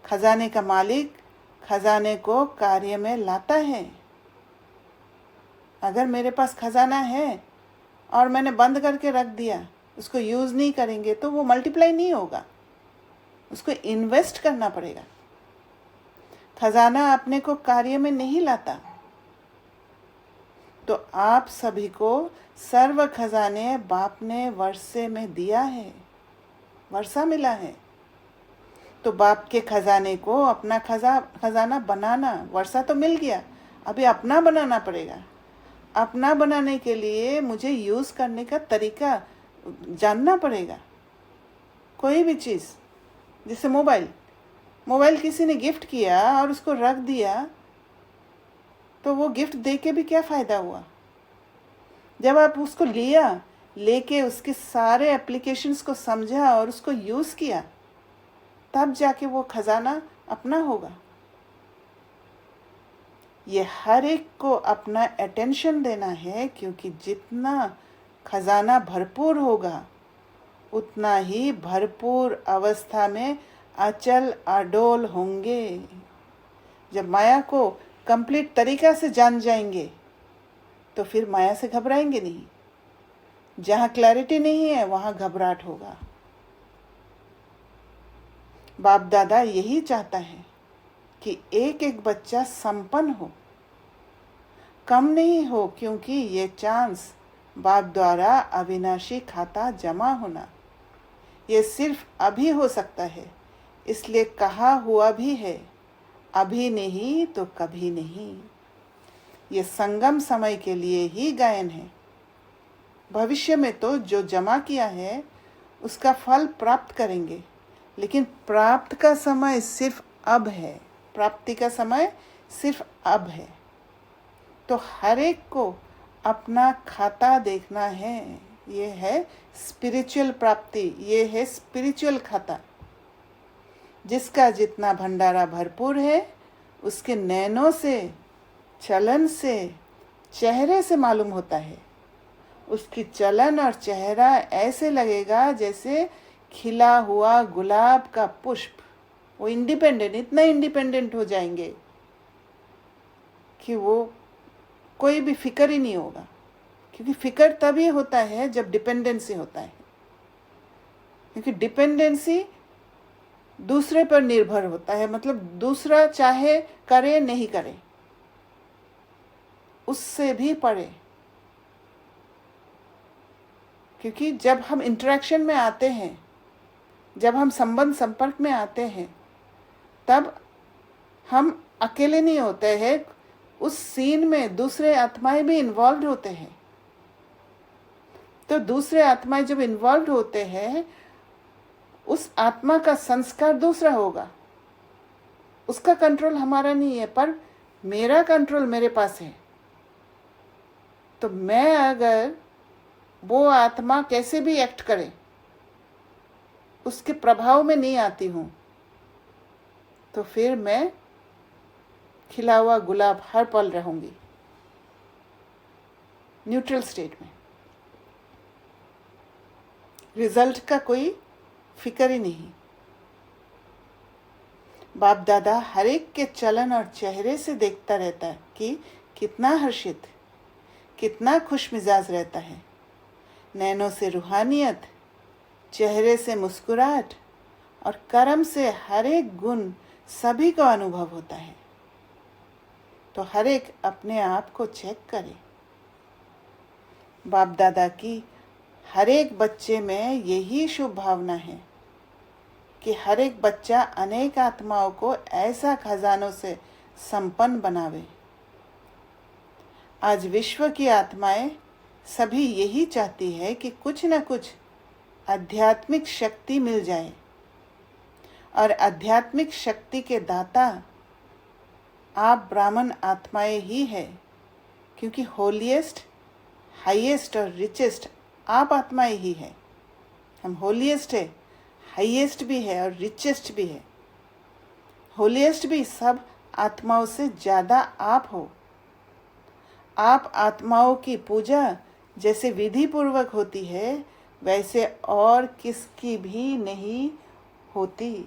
खजाने का मालिक खजाने को कार्य में लाता है। अगर मेरे पास खजाना है और मैंने बंद करके रख दिया, उसको यूज़ नहीं करेंगे, तो वो मल्टीप्लाई नहीं होगा, उसको इन्वेस्ट करना पड़ेगा। खजाना अपने को कार्य में नहीं लाता। तो आप सभी को सर्व खजाने बाप ने वर्षे में दिया है, वर्षा मिला है। तो बाप के खजाने को अपना खजाना बनाना, वर्षा तो मिल गया, अभी अपना बनाना पड़ेगा। अपना बनाने के लिए मुझे यूज़ करने का तरीका जानना पड़ेगा। कोई भी चीज़, जैसे मोबाइल किसी ने गिफ्ट किया और उसको रख दिया, तो वो गिफ्ट दे के भी क्या फ़ायदा हुआ। जब आप उसको लेके उसके सारे एप्लीकेशंस को समझा और उसको यूज़ किया, तब जाके वो खजाना अपना होगा। ये हर एक को अपना अटेंशन देना है, क्योंकि जितना खजाना भरपूर होगा, उतना ही भरपूर अवस्था में अचल अडोल होंगे। जब माया को कंप्लीट तरीका से जान जाएंगे, तो फिर माया से घबराएंगे नहीं। जहाँ क्लैरिटी नहीं है, वहाँ घबराहट होगा। बाप दादा यही चाहता है कि एक एक बच्चा संपन्न हो, कम नहीं हो, क्योंकि ये चांस बाप द्वारा अविनाशी खाता जमा होना, ये सिर्फ अभी हो सकता है। इसलिए कहा हुआ भी है, अभी नहीं तो कभी नहीं। ये संगम समय के लिए ही गायन है। भविष्य में तो जो जमा किया है उसका फल प्राप्त करेंगे, लेकिन प्राप्त का समय सिर्फ अब है, प्राप्ति का समय सिर्फ अब है। तो हर एक को अपना खाता देखना है। ये है स्पिरिचुअल प्राप्ति, ये है स्पिरिचुअल खाता। जिसका जितना भंडारा भरपूर है, उसके नैनों से, चलन से, चेहरे से मालूम होता है। उसकी चलन और चेहरा ऐसे लगेगा जैसे खिला हुआ गुलाब का पुष्प। वो इंडिपेंडेंट, इतना इंडिपेंडेंट हो जाएंगे कि वो कोई भी फिक्र ही नहीं होगा। क्योंकि फिक्र तभी होता है जब डिपेंडेंसी होता है, क्योंकि डिपेंडेंसी दूसरे पर निर्भर होता है, मतलब दूसरा चाहे करे नहीं करे, उससे भी परे, क्योंकि जब हम इंटरेक्शन में आते हैं, जब हम संबंध संपर्क में आते हैं, तब हम अकेले नहीं होते हैं, उस सीन में दूसरे आत्माएं भी इन्वॉल्व होते हैं। तो दूसरे आत्माएं जब इन्वॉल्व होते हैं, उस आत्मा का संस्कार दूसरा होगा, उसका कंट्रोल हमारा नहीं है, पर मेरा कंट्रोल मेरे पास है। तो मैं अगर वो आत्मा कैसे भी एक्ट करे, उसके प्रभाव में नहीं आती हूँ, तो फिर मैं खिला हुआ गुलाब हर पल रहूंगी, न्यूट्रल स्टेट में। रिजल्ट का कोई फिक्र ही नहीं। बाप दादा हर एक के चलन और चेहरे से देखता रहता है कि कितना हर्षित, कितना खुश मिजाज रहता है। नैनों से रूहानियत, चेहरे से मुस्कुराहट और कर्म से हर एक गुण सभी को अनुभव होता है। तो हर एक अपने आप को चेक करे। बाप दादा की हर एक बच्चे में यही शुभ भावना है कि हर एक बच्चा अनेक आत्माओं को ऐसा खजानों से संपन्न बनावे। आज विश्व की आत्माएं सभी यही चाहती है कि कुछ न कुछ आध्यात्मिक शक्ति मिल जाए, और आध्यात्मिक शक्ति के दाता आप ब्राह्मण आत्माएं ही है, क्योंकि होलीएस्ट, हाईएस्ट और रिचेस्ट आप आत्माएं ही है। हम होलीएस्ट है, हाईएस्ट भी है और रिचेस्ट भी है। होलीएस्ट भी सब आत्माओं से ज़्यादा आप हो। आप आत्माओं की पूजा जैसे विधि पूर्वक होती है, वैसे और किसकी भी नहीं होती।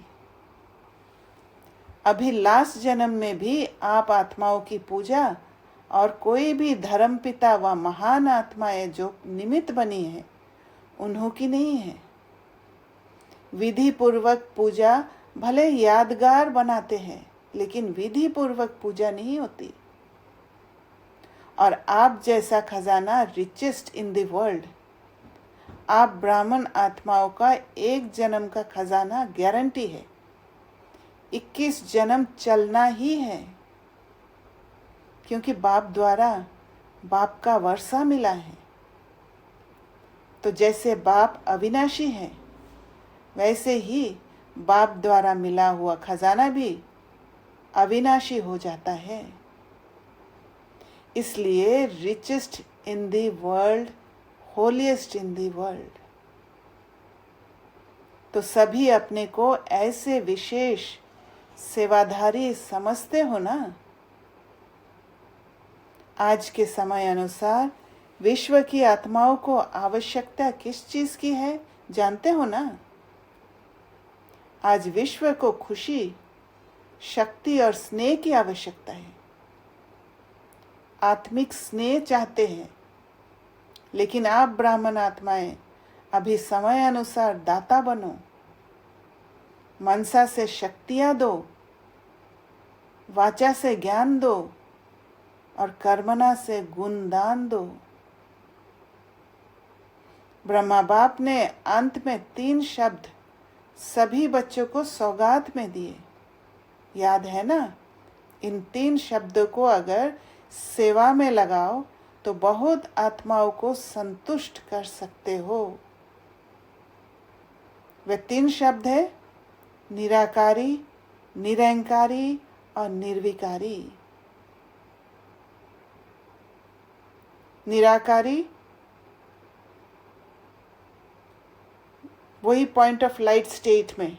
अभी लास्ट जन्म में भी आप आत्माओं की पूजा और कोई भी धर्मपिता व महान आत्माएं जो निमित्त बनी है, उन्हों की नहीं है। विधि पूर्वक पूजा भले यादगार बनाते हैं, लेकिन विधि पूर्वक पूजा नहीं होती। और आप जैसा खजाना रिचेस्ट इन द वर्ल्ड, आप ब्राह्मण आत्माओं का एक जन्म का खजाना गारंटी है। 21 जन्म चलना ही है, क्योंकि बाप द्वारा बाप का वर्षा मिला है। तो जैसे बाप अविनाशी है, वैसे ही बाप द्वारा मिला हुआ खजाना भी अविनाशी हो जाता है। इसलिए richest in the world, holiest in the world. तो सभी अपने को ऐसे विशेष सेवाधारी समझते हो ना। आज के समय अनुसार विश्व की आत्माओं को आवश्यकता किस चीज की है, जानते हो ना। आज विश्व को खुशी, शक्ति और स्नेह की आवश्यकता है। आत्मिक स्नेह चाहते हैं, लेकिन आप ब्राह्मण आत्माएं अभी समय अनुसार दाता बनो। मनसा से शक्तियां दो, वाचा से ज्ञान दो और कर्मना से गुणदान दो। ब्रह्मा बाप ने अंत में 3 शब्द सभी बच्चों को सौगात में दिए, याद है ना। इन 3 शब्दों को अगर सेवा में लगाओ तो बहुत आत्माओं को संतुष्ट कर सकते हो। वे 3 शब्द है निराकारी, निरंकारी और निर्विकारी। निराकारी वही पॉइंट ऑफ लाइट स्टेट में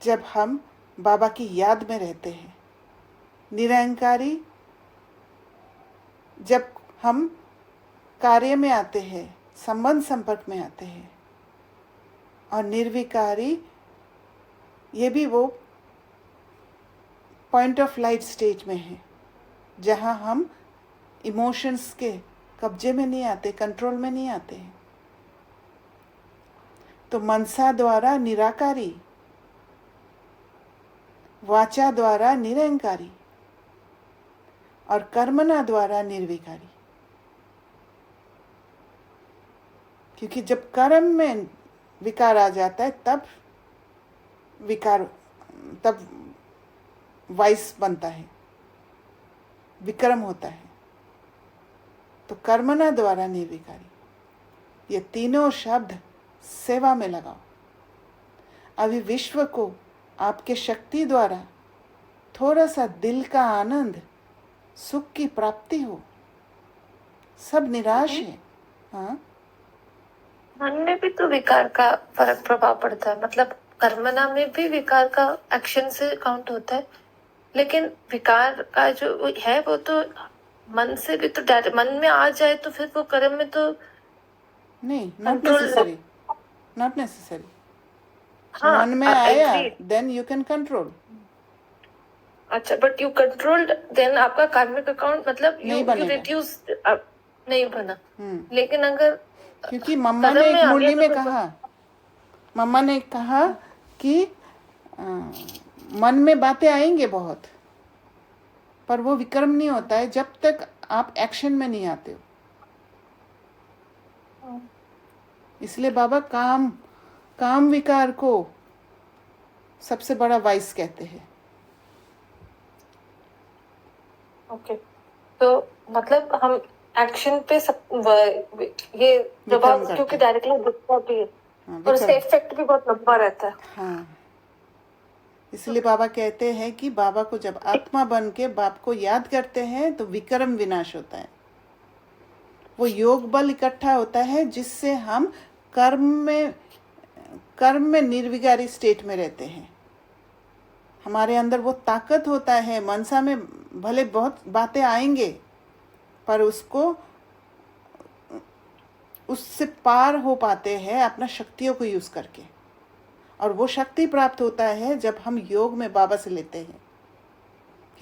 जब हम बाबा की याद में रहते हैं। निरंकारी जब हम कार्य में आते हैं, संबंध संपर्क में आते हैं। और निर्विकारी ये भी वो पॉइंट ऑफ लाइट स्टेज में है जहाँ हम इमोशंस के कब्जे में नहीं आते, कंट्रोल में नहीं आते हैं। तो मनसा द्वारा निराकारी, वाचा द्वारा निरंकारी। और कर्मणा द्वारा निर्विकारी। क्योंकि जब कर्म में विकार आ जाता है तब वाइस बनता है, विक्रम होता है। तो कर्मणा द्वारा निर्विकारी, ये तीनों शब्द सेवा में लगाओ। अभी विश्व को आपके शक्ति द्वारा थोड़ा सा दिल का आनंद, सुख की प्राप्ति हो। सब निराश है। हाँ, मन में भी तो विकार का फर्क प्रभाव पड़ता है। मतलब कर्मणा में भी विकार का एक्शन से काउंट होता है, लेकिन विकार का जो है वो तो मन से भी तो डायरेक्ट मन में आ जाए तो फिर वो कर्म में तो नहीं, नॉट नेसेसरी। हाँ, मन में आया agreed. Then you can control. अच्छा, बट यू कंट्रोल्ड देन आपका कार्मिक अकाउंट मतलब नहीं यू बनेगा। रिड्यूस नहीं बना। लेकिन अगर क्योंकि मम्मा ने एक मुरली में कहा, मम्मा ने कहा कि मन में बातें आएंगे बहुत, पर वो विक्रम नहीं होता है जब तक आप एक्शन में नहीं आते हो। इसलिए बाबा काम विकार को सबसे बड़ा वाइस कहते हैं। ओके, तो मतलब हम एक्शन पे ये प्रभाव क्योंकि डायरेक्टली दिखता भी है। हाँ, और उसका इफेक्ट भी बहुत लंबा रहता है। हाँ, इसलिए बाबा कहते हैं कि बाबा को जब आत्मा बन के बाप को याद करते हैं तो विक्रम विनाश होता है। वो योग बल इकट्ठा होता है जिससे हम कर्म में निर्विकारी स्टेट में रहते हैं। हमारे अंदर वो ताकत होता है। मनसा में भले बहुत बातें आएंगे, पर उससे पार हो पाते हैं अपना शक्तियों को यूज करके। और वो शक्ति प्राप्त होता है जब हम योग में बाबा से लेते हैं।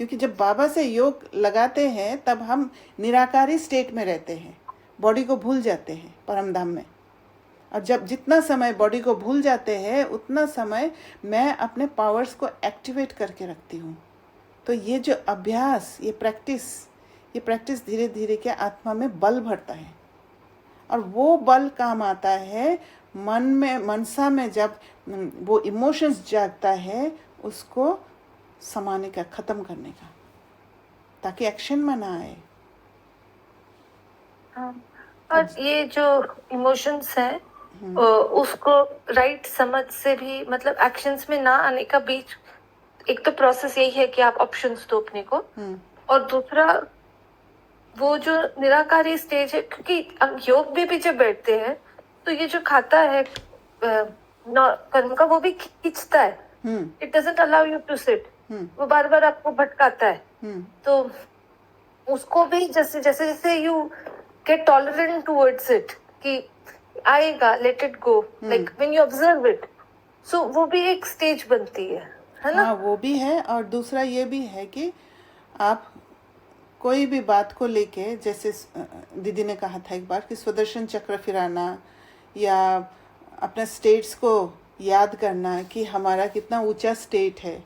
क्योंकि जब बाबा से योग लगाते हैं तब हम निराकारी स्टेट में रहते हैं, बॉडी को भूल जाते हैं परम धाम में। और जब जितना समय बॉडी को भूल जाते हैं उतना समय मैं अपने पावर्स को एक्टिवेट करके रखती हूँ। तो ये जो अभ्यास, ये प्रैक्टिस धीरे धीरे के आत्मा में बल भरता है। और वो बल काम आता है मनसा में जब वो इमोशंस जागता है उसको समाने का, खत्म करने का, ताकि एक्शन में ना आए। और ये जो इमोशंस है उसको राइट समझ से भी मतलब एक्शंस में ना आने का बीच एक तो प्रोसेस यही है कि आप ऑप्शंस दो अपने को, और दूसरा वो जो निराकारी स्टेज है। क्योंकि योग भी जब बैठते हैं तो ये जो खाता है कर्म का वो भी खींचता है। It doesn't allow you to sit. वो बार बार आपको भटकाता है। तो उसको भी जैसे जैसे you get tolerant towards it कि आएगा, let it go, like when you observe it, so वो भी एक स्टेज बनती है ना। हाँ, वो भी है। और दूसरा ये भी है कि आप कोई भी बात को लेके, जैसे दीदी ने कहा था एक बार कि सुदर्शन चक्र फिराना या अपने स्टेट्स को याद करना कि हमारा कितना ऊंचा स्टेट है,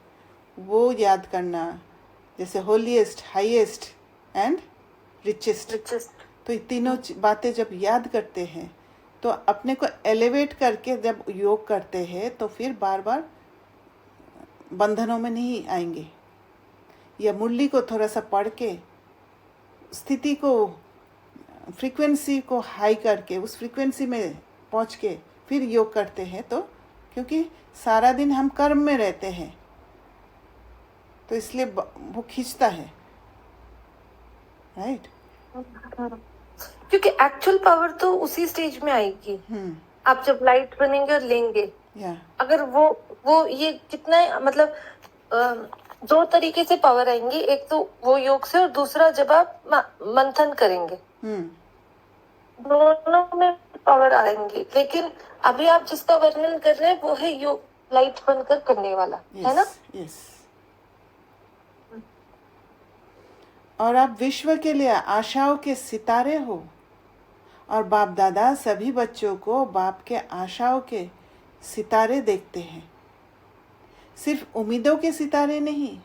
वो याद करना, जैसे होलीएस्ट, हाईएस्ट एंड रिचेस्ट। तो ये तीनों बातें जब याद करते हैं तो अपने को एलिवेट करके जब योग करते हैं तो फिर बार बार बंधनों में नहीं आएंगे। या मुरली को थोड़ा सा पढ़ के स्थिति को, फ्रीक्वेंसी को हाई करके उस फ्रीक्वेंसी में पहुंच के फिर योग करते हैं, तो क्योंकि सारा दिन हम कर्म में रहते हैं तो इसलिए वो खींचता है, राइट। क्योंकि एक्चुअल पावर तो उसी स्टेज में आएगी। आप जब लाइट बनेंगे और लेंगे। अगर वो ये कितना मतलब दो तरीके से पावर आएंगी। एक तो वो योग से, और दूसरा जब आप मंथन करेंगे। दोनों में पावर आएंगी। लेकिन अभी आप जिसका वर्णन कर रहे हैं वो है योग लाइट बनकर करने वाला, है ना। और आप विश्व के लिए आशाओं के सितारे हो। और बाप दादा सभी बच्चों को बाप के आशाओं के सितारे देखते हैं। सिर्फ उम्मीदों के सितारे नहीं,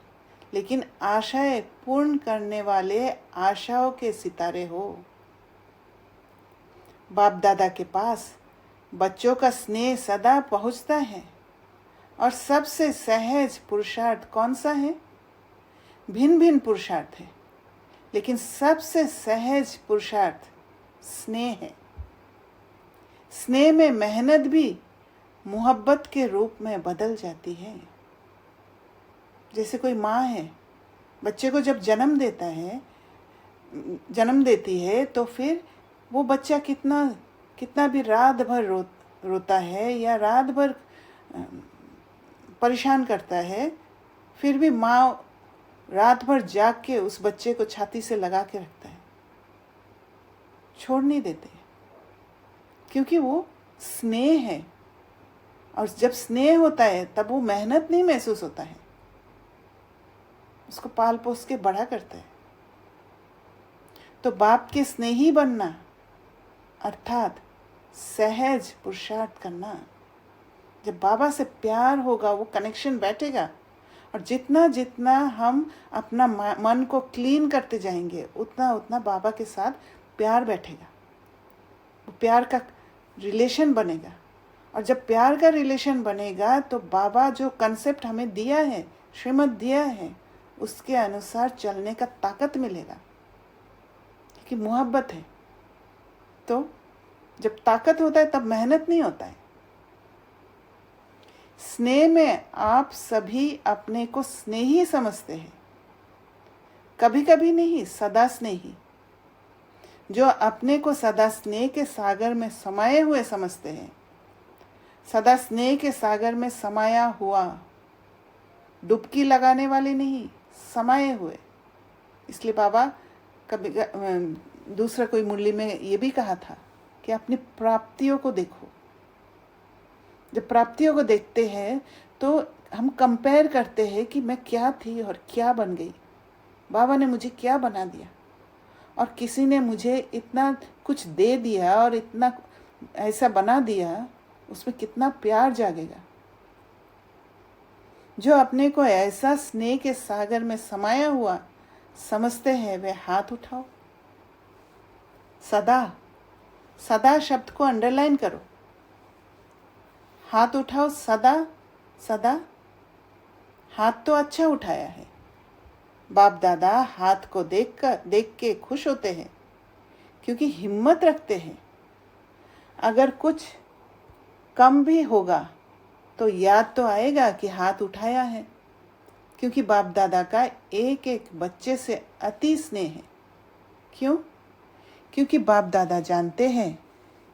लेकिन आशाएं पूर्ण करने वाले आशाओं के सितारे हो। बाप दादा के पास बच्चों का स्नेह सदा पहुंचता है। और सबसे सहज पुरुषार्थ कौन सा है? भिन्न भिन्न पुरुषार्थ है, लेकिन सबसे सहज पुरुषार्थ स्नेह है। स्नेह में मेहनत भी मोहब्बत के रूप में बदल जाती है। जैसे कोई माँ है, बच्चे को जब जन्म देती है तो फिर वो बच्चा कितना भी रात भर रोता है या रात भर परेशान करता है, फिर भी माँ रात भर जाग के उस बच्चे को छाती से लगा के रखता है, छोड़ नहीं देते, क्योंकि वो स्नेह है। और जब स्नेह होता है तब वो मेहनत नहीं महसूस होता है, उसको पाल पोस के बड़ा करता है। तो बाप के स्नेही बनना अर्थात सहज पुरुषार्थ करना। जब बाबा से प्यार होगा, वो कनेक्शन बैठेगा, और जितना जितना हम अपना मन को क्लीन करते जाएंगे उतना उतना बाबा के साथ प्यार बैठेगा, वो प्यार का रिलेशन बनेगा। और जब प्यार का रिलेशन बनेगा तो बाबा जो कंसेप्ट हमें दिया है, श्रीमत दिया है, उसके अनुसार चलने का ताकत मिलेगा, क्योंकि मोहब्बत है। तो जब ताकत होता है तब मेहनत नहीं होता है। स्नेह में आप सभी अपने को स्नेही समझते हैं, कभी कभी नहीं, सदा स्नेही। जो अपने को सदा स्नेह के सागर में समाये हुए समझते हैं, सदा स्नेह के सागर में समाया हुआ, डुबकी लगाने वाले नहीं, समाये हुए। इसलिए बाबा कभी दूसरा कोई मुरली में ये भी कहा था कि अपनी प्राप्तियों को देखो। जब प्राप्तियों को देखते हैं तो हम कंपेयर करते हैं कि मैं क्या थी और क्या बन गई, बाबा ने मुझे क्या बना दिया, और किसी ने मुझे इतना कुछ दे दिया और इतना ऐसा बना दिया, उसमें कितना प्यार जागेगा। जो अपने को ऐसा स्नेह के सागर में समाया हुआ समझते हैं वे हाथ उठाओ। सदा, सदा शब्द को अंडरलाइन करो। हाथ उठाओ, सदा सदा। हाथ तो अच्छा उठाया है। बाप दादा हाथ को देख के खुश होते हैं, क्योंकि हिम्मत रखते हैं। अगर कुछ कम भी होगा तो याद तो आएगा कि हाथ उठाया है, क्योंकि बाप दादा का एक एक बच्चे से अति स्नेह है। क्यों? क्योंकि बाप दादा जानते हैं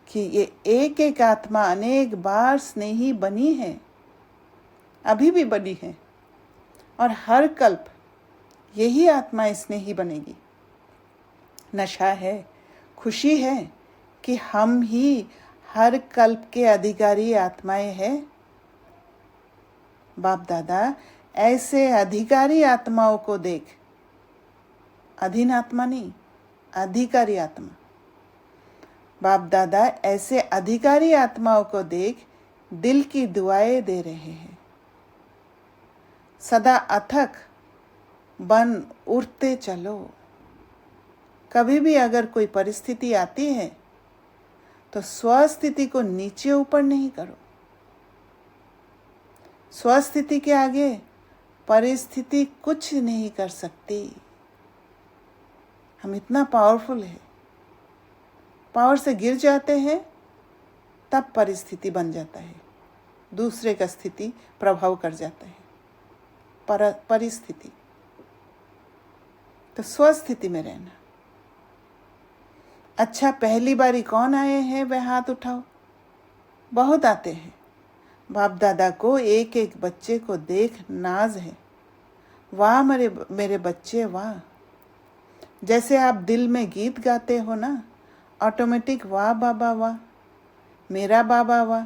कि ये एक एक आत्मा अनेक बार स्नेही बनी है, अभी भी बनी है, और हर कल्प यही आत्मा स्नेही बनेगी। नशा है, खुशी है कि हम ही हर कल्प के अधिकारी आत्माएं हैं। बाप दादा ऐसे अधिकारी आत्माओं को देख, अधीन आत्मा नहीं, अधिकारी आत्मा। बाप दादा ऐसे अधिकारी आत्माओं को देख दिल की दुआएं दे रहे हैं। सदा अथक बन उठते चलो। कभी भी अगर कोई परिस्थिति आती है तो स्वस्थिति को नीचे ऊपर नहीं करो। स्वस्थिति के आगे परिस्थिति कुछ नहीं कर सकती। हम इतना पावरफुल है, पावर से गिर जाते हैं तब परिस्थिति बन जाता है, दूसरे का स्थिति प्रभाव कर जाता है, परिस्थिति। तो स्वस्थिति में रहना। अच्छा, पहली बारी कौन आए हैं वह हाथ उठाओ। बहुत आते हैं। बाप दादा को एक एक बच्चे को देख नाज है। वाह मेरे बच्चे वाह। जैसे आप दिल में गीत गाते हो ना, ऑटोमेटिक वाह बाबा वाह, मेरा बाबा वाह,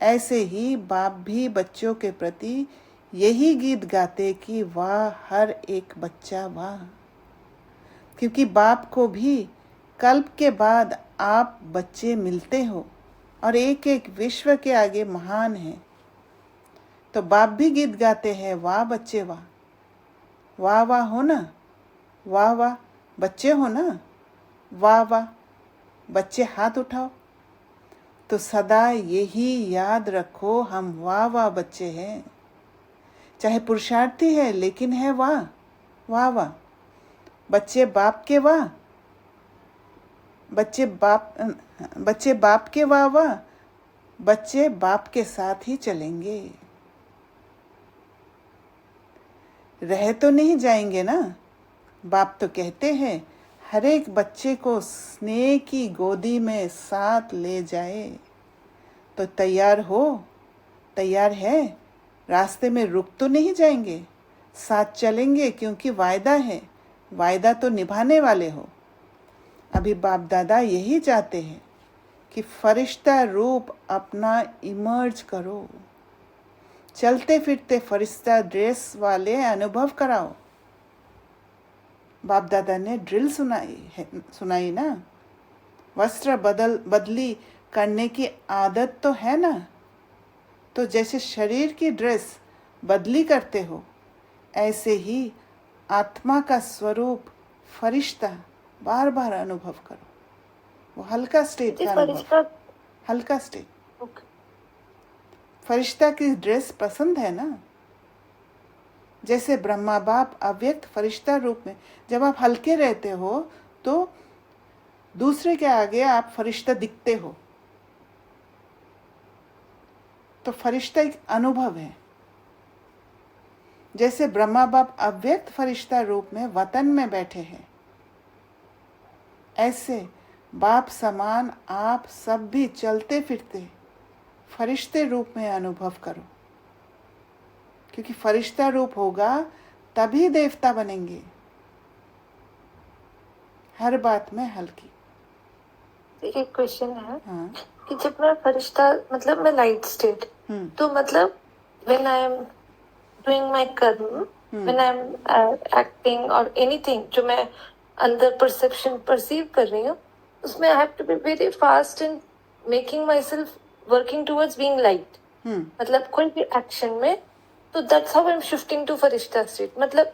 ऐसे ही बाप भी बच्चों के प्रति यही गीत गाते कि वाह हर एक बच्चा वाह। क्योंकि बाप को भी कल्प के बाद आप बच्चे मिलते हो और एक एक विश्व के आगे महान है। तो बाप भी गीत गाते हैं वाह बच्चे वाह। वाह वाह हो ना, वाह वाह बच्चे हो ना, वाह वाह बच्चे हाथ उठाओ। तो सदा यही याद रखो, हम वाह वाह बच्चे हैं। चाहे पुरुषार्थी है लेकिन है वाह, वाह वाह बच्चे बाप के वाह, बच्चे बाप के वाह वाह, बच्चे बाप के साथ ही चलेंगे। रह तो नहीं जाएंगे ना, बाप तो कहते हैं हर एक बच्चे को स्नेह की गोदी में साथ ले जाए। तो तैयार हो, तैयार है, रास्ते में रुक तो नहीं जाएंगे, साथ चलेंगे क्योंकि वायदा है, वायदा तो निभाने वाले हो। अभी बाप दादा यही चाहते हैं कि फरिश्ता रूप अपना इमर्ज करो, चलते फिरते फरिश्ता ड्रेस वाले अनुभव कराओ। बाप दादा ने ड्रिल सुनाई ना, वस्त्र बदली करने की आदत तो है ना। तो जैसे शरीर की ड्रेस बदली करते हो, ऐसे ही आत्मा का स्वरूप फरिश्ता बार बार अनुभव करो। वो हल्का स्टेट का अनुभव, हल्का स्टेट। फरिश्ता की ड्रेस पसंद है ना। जैसे ब्रह्मा बाप अव्यक्त फरिश्ता रूप में, जब आप हल्के रहते हो तो दूसरे के आगे आप फरिश्ता दिखते हो। तो फरिश्ता एक अनुभव है। जैसे ब्रह्मा बाप अव्यक्त फरिश्ता रूप में वतन में बैठे हैं, ऐसे बाप समान आप सब भी चलते फिरते फरिश्ते रूप में अनुभव करो। क्योंकि फरिश्ता रूप होगा तभी देवता बनेंगे। हर बात में हल्की। एक क्वेश्चन है हाँ। कि जब मैं फरिश्ता मतलब मैं लाइट स्टेट, तो मतलब when I am doing my कर्म, व्हेन आई एम एक्टिंग और एनीथिंग जो मैं अंदर परसीव कर रही हूँ, उसमें I have to be very fast in making myself working towards being light. मतलब कोई भी एक्शन में, तो that's how I am shifting to फरिश्ता स्टेट। मतलब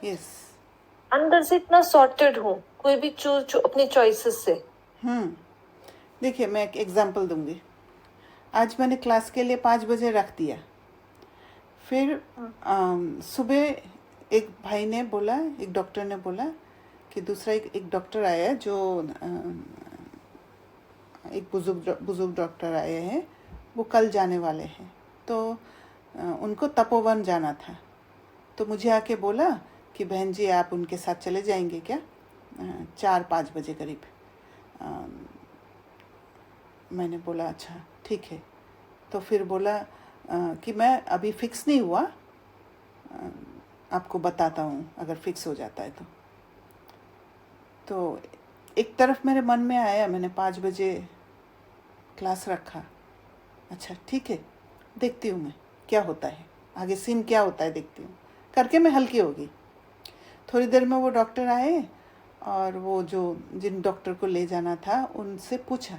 अंदर से इतना सॉर्टेड हूँ कोई भी अपनी चॉइसेस से। देखिए मैं एक एग्जांपल दूंगी। आज मैंने क्लास के लिए 5 बजे रख दिया। फिर सुबह एक भाई ने बोला, एक डॉक्टर ने बोला कि दूसरा एक डॉक्टर आया जो एक बुजुर्ग डॉक्टर आए हैं, वो कल जाने वाले हैं। तो उनको तपोवन जाना था। तो मुझे आके बोला कि बहन जी आप उनके साथ चले जाएंगे क्या, 4-5 बजे करीब। मैंने बोला अच्छा ठीक है। तो फिर बोला कि मैं अभी फिक्स नहीं हुआ, आपको बताता हूँ अगर फिक्स हो जाता है तो एक तरफ मेरे मन में आया, मैंने 5 बजे क्लास रखा। अच्छा ठीक है, देखती हूँ मैं क्या होता है, आगे सीन क्या होता है देखती हूँ करके मैं हल्की होगी। थोड़ी देर में वो डॉक्टर आए और वो जो जिन डॉक्टर को ले जाना था उनसे पूछा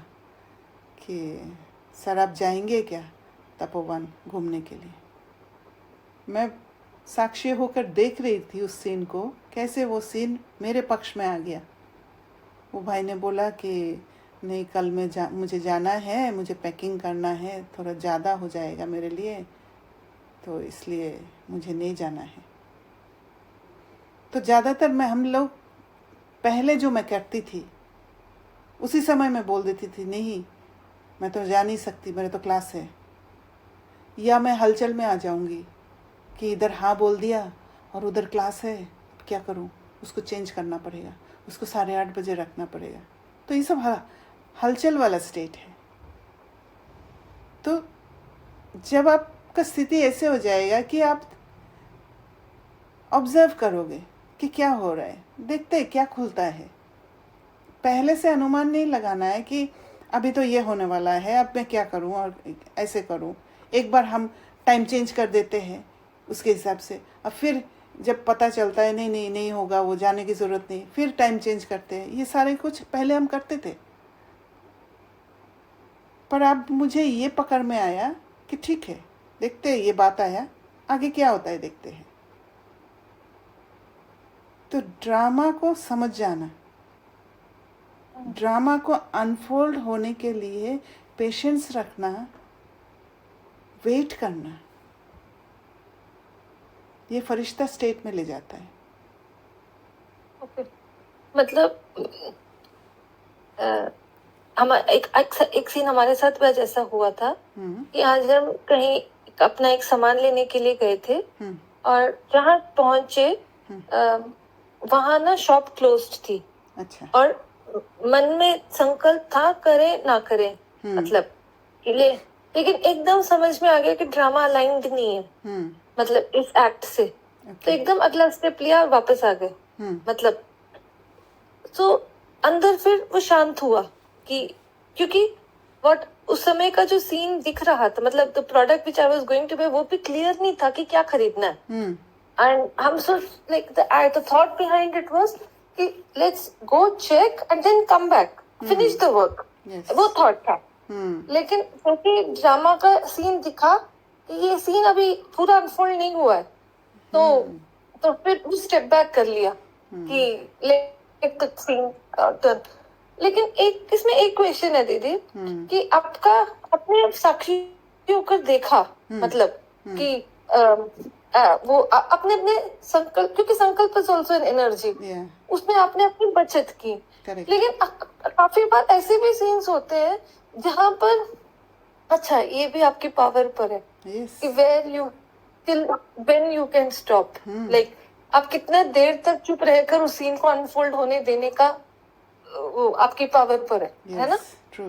कि सर आप जाएंगे क्या तपोवन घूमने के लिए। मैं साक्षी होकर देख रही थी उस सीन को, कैसे वो सीन मेरे पक्ष में आ गया। वो भाई ने बोला कि नहीं कल मुझे जाना है, मुझे पैकिंग करना है, थोड़ा ज़्यादा हो जाएगा मेरे लिए, तो इसलिए मुझे नहीं जाना है। तो ज़्यादातर हम लोग पहले जो मैं करती थी उसी समय मैं बोल देती थी नहीं मैं तो जा नहीं सकती, मेरे तो क्लास है। या मैं हलचल में आ जाऊंगी कि इधर हाँ बोल दिया और उधर क्लास है, क्या करूं, उसको चेंज करना पड़ेगा, उसको 8:30 बजे रखना पड़ेगा। तो ये सब हलचल वाला स्टेट है। तो जब आपका स्थिति ऐसे हो जाएगा कि आप ऑब्जर्व करोगे कि क्या हो रहा है, देखते क्या खुलता है। पहले से अनुमान नहीं लगाना है कि अभी तो ये होने वाला है, अब मैं क्या करूं और ऐसे करूं। एक बार हम टाइम चेंज कर देते हैं उसके हिसाब से, अब फिर जब पता चलता है नहीं नहीं नहीं होगा, वो जाने की ज़रूरत नहीं, फिर टाइम चेंज करते हैं। ये सारे कुछ पहले हम करते थे। पर अब मुझे ये पकड़ में आया कि ठीक है, देखते हैं, ये बात आया, आगे क्या होता है देखते हैं। तो ड्रामा को समझ जाना, ड्रामा को अनफोल्ड होने के लिए पेशेंस रखना, वेट करना, ये फरिश्ता स्टेट में ले जाता है। ओके, मतलब हम एक सीन हमारे साथ वह जैसा हुआ था कि आज हम कहीं अपना एक सामान लेने के लिए गए थे और जहाँ पहुंचे वहां ना शॉप क्लोज्ड थी। अच्छा। और मन में संकल्प था करे ना करे, मतलब ले, लेकिन एकदम समझ में आ गया कि ड्रामा अलाइंड नहीं है मतलब इस एक्ट से। तो एकदम अगला स्टेप लिया और वापस आ गए। मतलब तो अंदर फिर वो शांत हुआ कि क्योंकि व्हाट उस समय का जो सीन दिख रहा था, मतलब the product which I was going to buy, वो भी क्लियर नहीं था कि क्या खरीदना है। एंड हम so like the thought behind it was कि let's go check and then come back, finish the work. वो थॉट था। लेकिन क्योंकि ड्रामा का सीन दिखा कि ये सीन अभी पूरा अनफोल्ड नहीं हुआ है, तो फिर वो स्टेप बैक कर लिया कि लेट द सीन टर्न। लेकिन एक इसमें एक क्वेश्चन है दीदी कि आपका अपने साक्षी होकर देखा, मतलब कि वो अपने अपने संकल्प, क्योंकि संकल्प इज ऑल्सो एन एनर्जी, उसमें आपने अपनी बचत की। लेकिन काफी बार ऐसे भी सीन्स होते हैं जहाँ पर अच्छा ये भी आपकी पावर पर है कि where you till when you can stop, like आप कितना देर तक चुप रहकर उस सीन को अनफोल्ड होने देने का वो आपकी पावर पर है ना। ट्रू।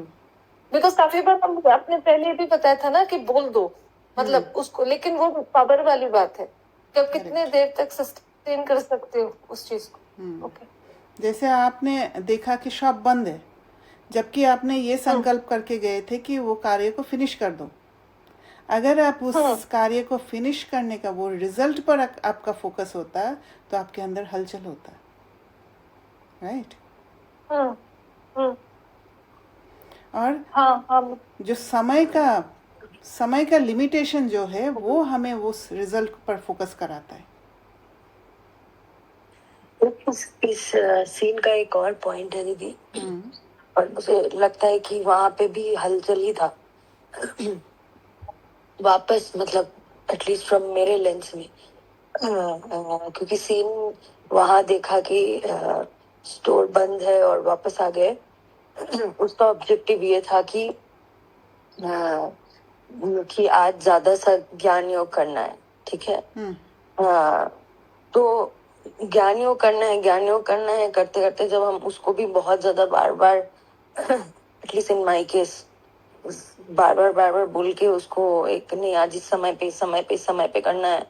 बिकॉज काफी बार हम आपने पहले भी बताया था ना कि बोल दो मतलब उसको, लेकिन वो पावर वाली बात है कि आप कितने देर तक सस्टेन कर सकते हो उस चीज को। ओके, जैसे आपने देखा कि शॉप बंद है, जबकि आपने ये संकल्प करके गए थे कि वो कार्य को फिनिश कर दो। अगर आप उस कार्य को फिनिश करने का वो रिजल्ट पर आपका फोकस होता तो आपके अंदर हलचल होता, राइट। और जो समय का लिमिटेशन जो है वो हमें उस रिजल्ट पर फोकस कराता है। इस सीन का एक और पॉइंट है दीदी, और मुझे लगता है कि वहां पे भी हलचल ही था वापस, मतलब एटलीस्ट फ्रॉम मेरे लेंस में, क्योंकि सीन वहां देखा कि स्टोर बंद है और वापस आ गए। उसका ऑब्जेक्टिव ये था कि आज ज्यादा सा ज्ञान योग करना है, ठीक है। तो ज्ञान योग करना है करते करते जब हम उसको भी बहुत ज्यादा बार बार एटलीस्ट इन माय केस बार बार बोल के उसको एक नहीं आज इस समय पे करना है,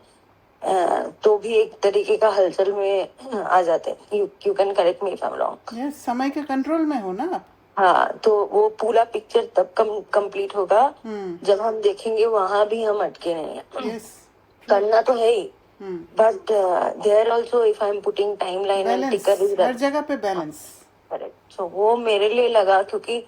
तो भी एक तरीके का हलचल में आ जाते हैं। You can correct me if I am wrong. समय के कंट्रोल में हो ना आप। हाँ, तो वो पूरा पिक्चर तब कंप्लीट होगा जब हम देखेंगे वहां भी हम अटके नहीं हैं। करना तो है ही, but there also if I am putting timeline and ticker, हर जगह पे बैलेंस। करेक्ट। सो वो मेरे लिए लगा, क्योंकि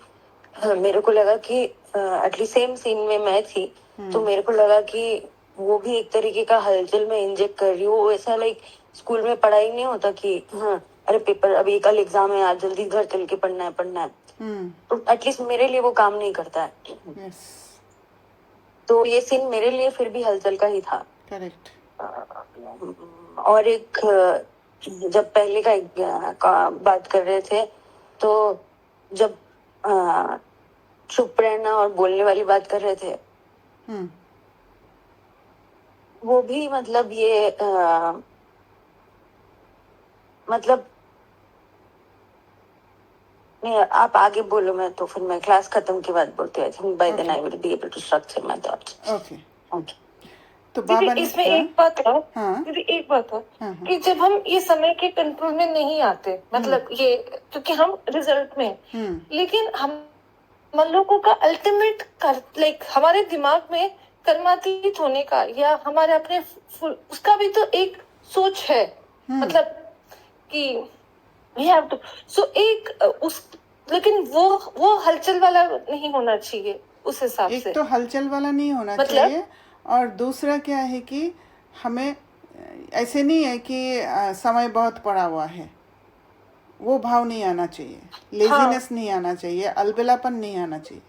मेरे को लगा कि एटलीस्ट सेम सीन में मैं थी, तो मेरे को लगा कि वो भी एक तरीके का हलचल में इंजेक्ट कर रही हूँ। ऐसा लाइक स्कूल में पढ़ाई नहीं होता कि अरे पेपर अभी कल एग्जाम है, आज जल्दी घर चल के पढ़ना है, तो एटलीस्ट मेरे लिए वो काम नहीं करता है। तो ये सीन मेरे लिए फिर भी हलचल का ही था। करेक्ट। और एक जब पहले का बात कर रहे थे, तो जब चुप रहना और बोलने वाली बात कर रहे थे, वो भी मतलब ये मतलब नहीं, आप आगे बोलो, मैं तो फिर मैं क्लास खत्म के बाद बोलती हूँ। By then I will be able to structure my thoughts. Okay. तो बाबा ने इसमें एक बात है कि जब हम ये समय के कंट्रोल में नहीं आते, मतलब ये क्योंकि हम रिजल्ट में, लेकिन हम लोगों का अल्टीमेट लाइक हमारे दिमाग में कर्मातीत होने का या हमारे अपने उसका भी तो एक सोच है, मतलब कि वी हैव टू एक उस, लेकिन वो हलचल वाला नहीं होना चाहिए उस हिसाब से। एक तो हलचल वाला नहीं होना चाहिए, और दूसरा क्या है कि हमें ऐसे नहीं है कि समय बहुत पड़ा हुआ है, वो भाव नहीं आना चाहिए, लेजीनेस नहीं आना चाहिए, अलबेलापन नहीं आना चाहिए।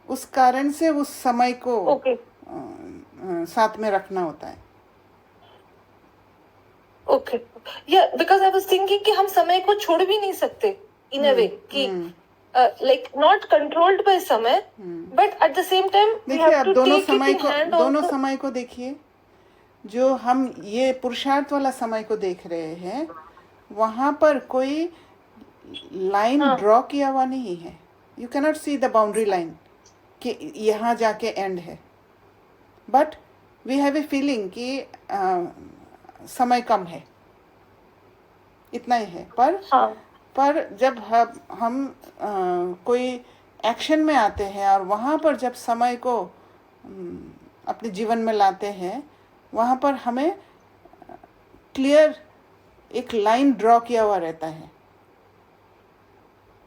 उस कारण से उस समय को ओके साथ में रखना होता है। ओके या बिकॉज आई वाज थिंकिंग कि हम समय को छोड़ भी नहीं सकते इन अ वे कि लाइक नॉट कंट्रोल्ड बाय समय, but at the same time we देखिए, हैव आप टू दोनों टेक इट समय इन को हैंड दोनों आल्सो। समय को देखिए। जो हम ये पुरुषार्थ वाला समय को देख रहे हैं, वहाँ पर कोई लाइन हाँ ड्रॉ किया हुआ नहीं है। You cannot see the boundary line कि यहाँ जाके एंड है, but we have a feeling कि समय कम है, इतना ही है। हाँ पर जब हम कोई एक्शन में आते हैं और वहाँ पर जब समय को अपने जीवन में लाते हैं, वहाँ पर हमें क्लियर एक लाइन ड्रॉ किया हुआ रहता है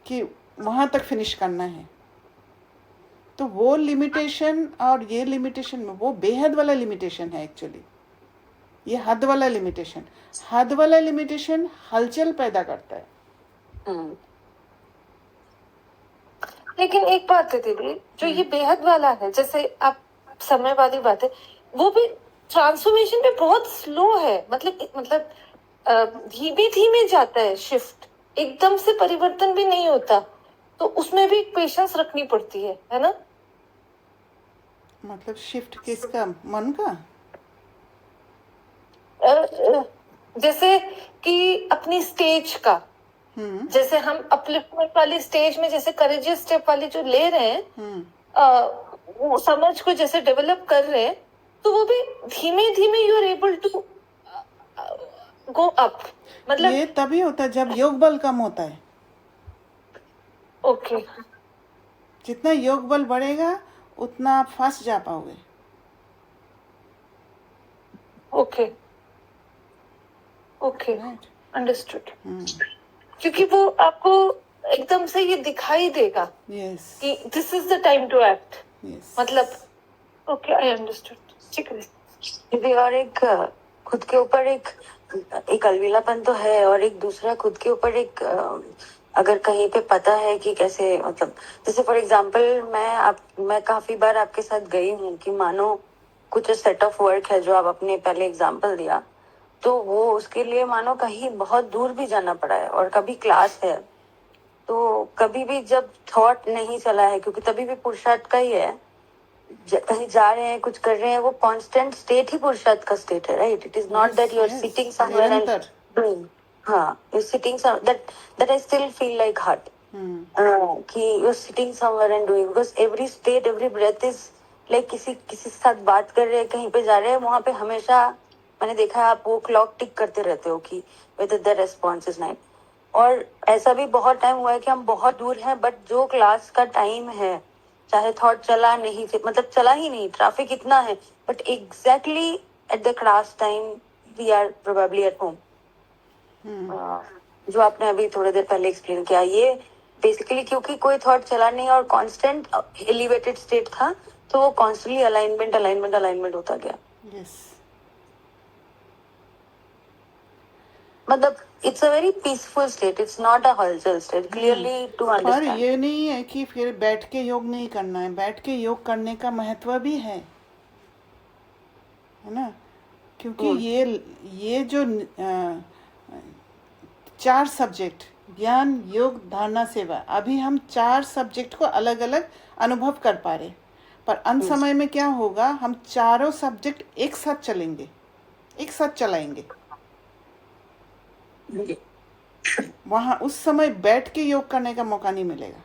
कि वहाँ तक फिनिश करना है। तो वो लिमिटेशन और ये लिमिटेशन में वो बेहद वाला लिमिटेशन है एक्चुअली। ये हद वाला लिमिटेशन हलचल पैदा करता है। लेकिन एक बात है दीदी, जो ये बेहद वाला है, जैसे आप समय वाली बात है, वो भी ट्रांसफॉर्मेशन पे बहुत स्लो है। मतलब धीमे धीमे जाता है शिफ्ट, एकदम से परिवर्तन भी नहीं होता। तो उसमें भी पेशेंस रखनी पड़ती है ना? मतलब शिफ्ट किसका? मन का? जैसे कि अपनी स्टेज का, जैसे हम अपलिफ्टमेंट वाली स्टेज में जैसे करेजियस स्टेप वाली जो ले रहे हैं, वो समझ को जैसे डेवलप कर रहे हैं, तो वो भी धीमे धीमे you are able to go up. मतलब ये तभी होता है जब योग बल कम होता है। ओके जितना योग बल बढ़ेगा उतना आप फास्ट जा पाओगे। Okay okay right. अंडरस्टूड। क्योंकि वो आपको एकदम से ये दिखाई देगा यस कि this is the time to act. Yes. मतलब ओके आई अंडरस्टूड। ठीक है दीदी, और एक खुद के ऊपर एक अलविलापन तो है, और एक दूसरा खुद के ऊपर एक अगर कहीं पे पता है कि कैसे, मतलब जैसे फॉर एग्जांपल मैं काफी बार आपके साथ गई हूँ कि मानो कुछ सेट ऑफ वर्क है जो आप अपने पहले एग्जांपल दिया, तो वो उसके लिए मानो कहीं बहुत दूर भी जाना पड़ा है, और कभी क्लास है तो कभी भी जब थॉट नहीं चला है, क्योंकि तभी भी पुरुषार्थ का ही है, कहीं जा रहे हैं कुछ कर रहे हैं, वो कांस्टेंट स्टेट ही पुरुषार्थ का स्टेट है, right? It is not that you are sitting somewhere and doing. हाँ, you sitting that I still feel like heart कि you are sitting somewhere and doing, because every state, every breath is like किसी के साथ बात कर रहे हैं, कहीं पे जा रहे हैं, वहां पे हमेशा मैंने देखा है आप वो क्लॉक टिक करते रहते हो कि whether the response is night. और ऐसा भी बहुत टाइम हुआ है कि हम बहुत दूर हैं, बट जो क्लास का टाइम है, चाहे थॉट चला नहीं, मतलब चला ही नहीं, ट्रैफिक इतना है, but exactly at the class time we are probably at home. जो आपने अभी थोड़ी देर पहले एक्सप्लेन किया, ये बेसिकली क्योंकि कोई थॉट चला नहीं और कांस्टेंट एलिवेटेड स्टेट था, तो वो कॉन्स्टेंटली अलाइनमेंट होता गया। यस। मतलब it's a very peaceful state, it's not a हलचल स्टेट, क्लियरली टू पर अंडरस्टैंड। ये नहीं है कि फिर बैठ के योग नहीं करना है। बैठ के योग करने का महत्व भी है ना? क्योंकि ये जो 4 सब्जेक्ट, ज्ञान, योग, धारणा, सेवा, अभी हम 4 सब्जेक्ट को अलग अलग अनुभव कर पा रहे, पर अंत समय में क्या होगा, हम चारों सब्जेक्ट एक साथ चलेंगे, एक साथ चलाएंगे। वहाँ उस समय बैठ के योग करने का मौका नहीं मिलेगा।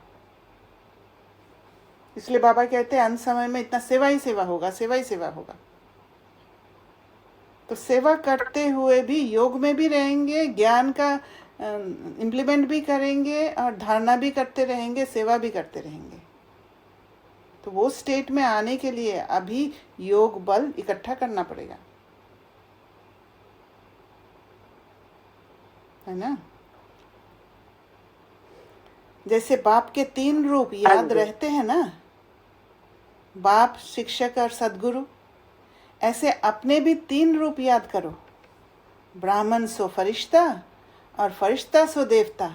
इसलिए बाबा कहते हैं अंत समय में इतना सेवा ही सेवा होगा, सेवा ही सेवा होगा। तो सेवा करते हुए भी योग में भी रहेंगे, ज्ञान का इम्प्लीमेंट भी करेंगे, और धारणा भी करते रहेंगे, सेवा भी करते रहेंगे। तो वो स्टेट में आने के लिए अभी योग बल इकट्ठा करना पड़ेगा, है ना? जैसे बाप के 3 रूप याद रहते हैं ना, बाप, शिक्षक और सदगुरु। ऐसे अपने भी 3 रूप याद करो, ब्राह्मण सो फरिश्ता और फरिश्ता सो देवता।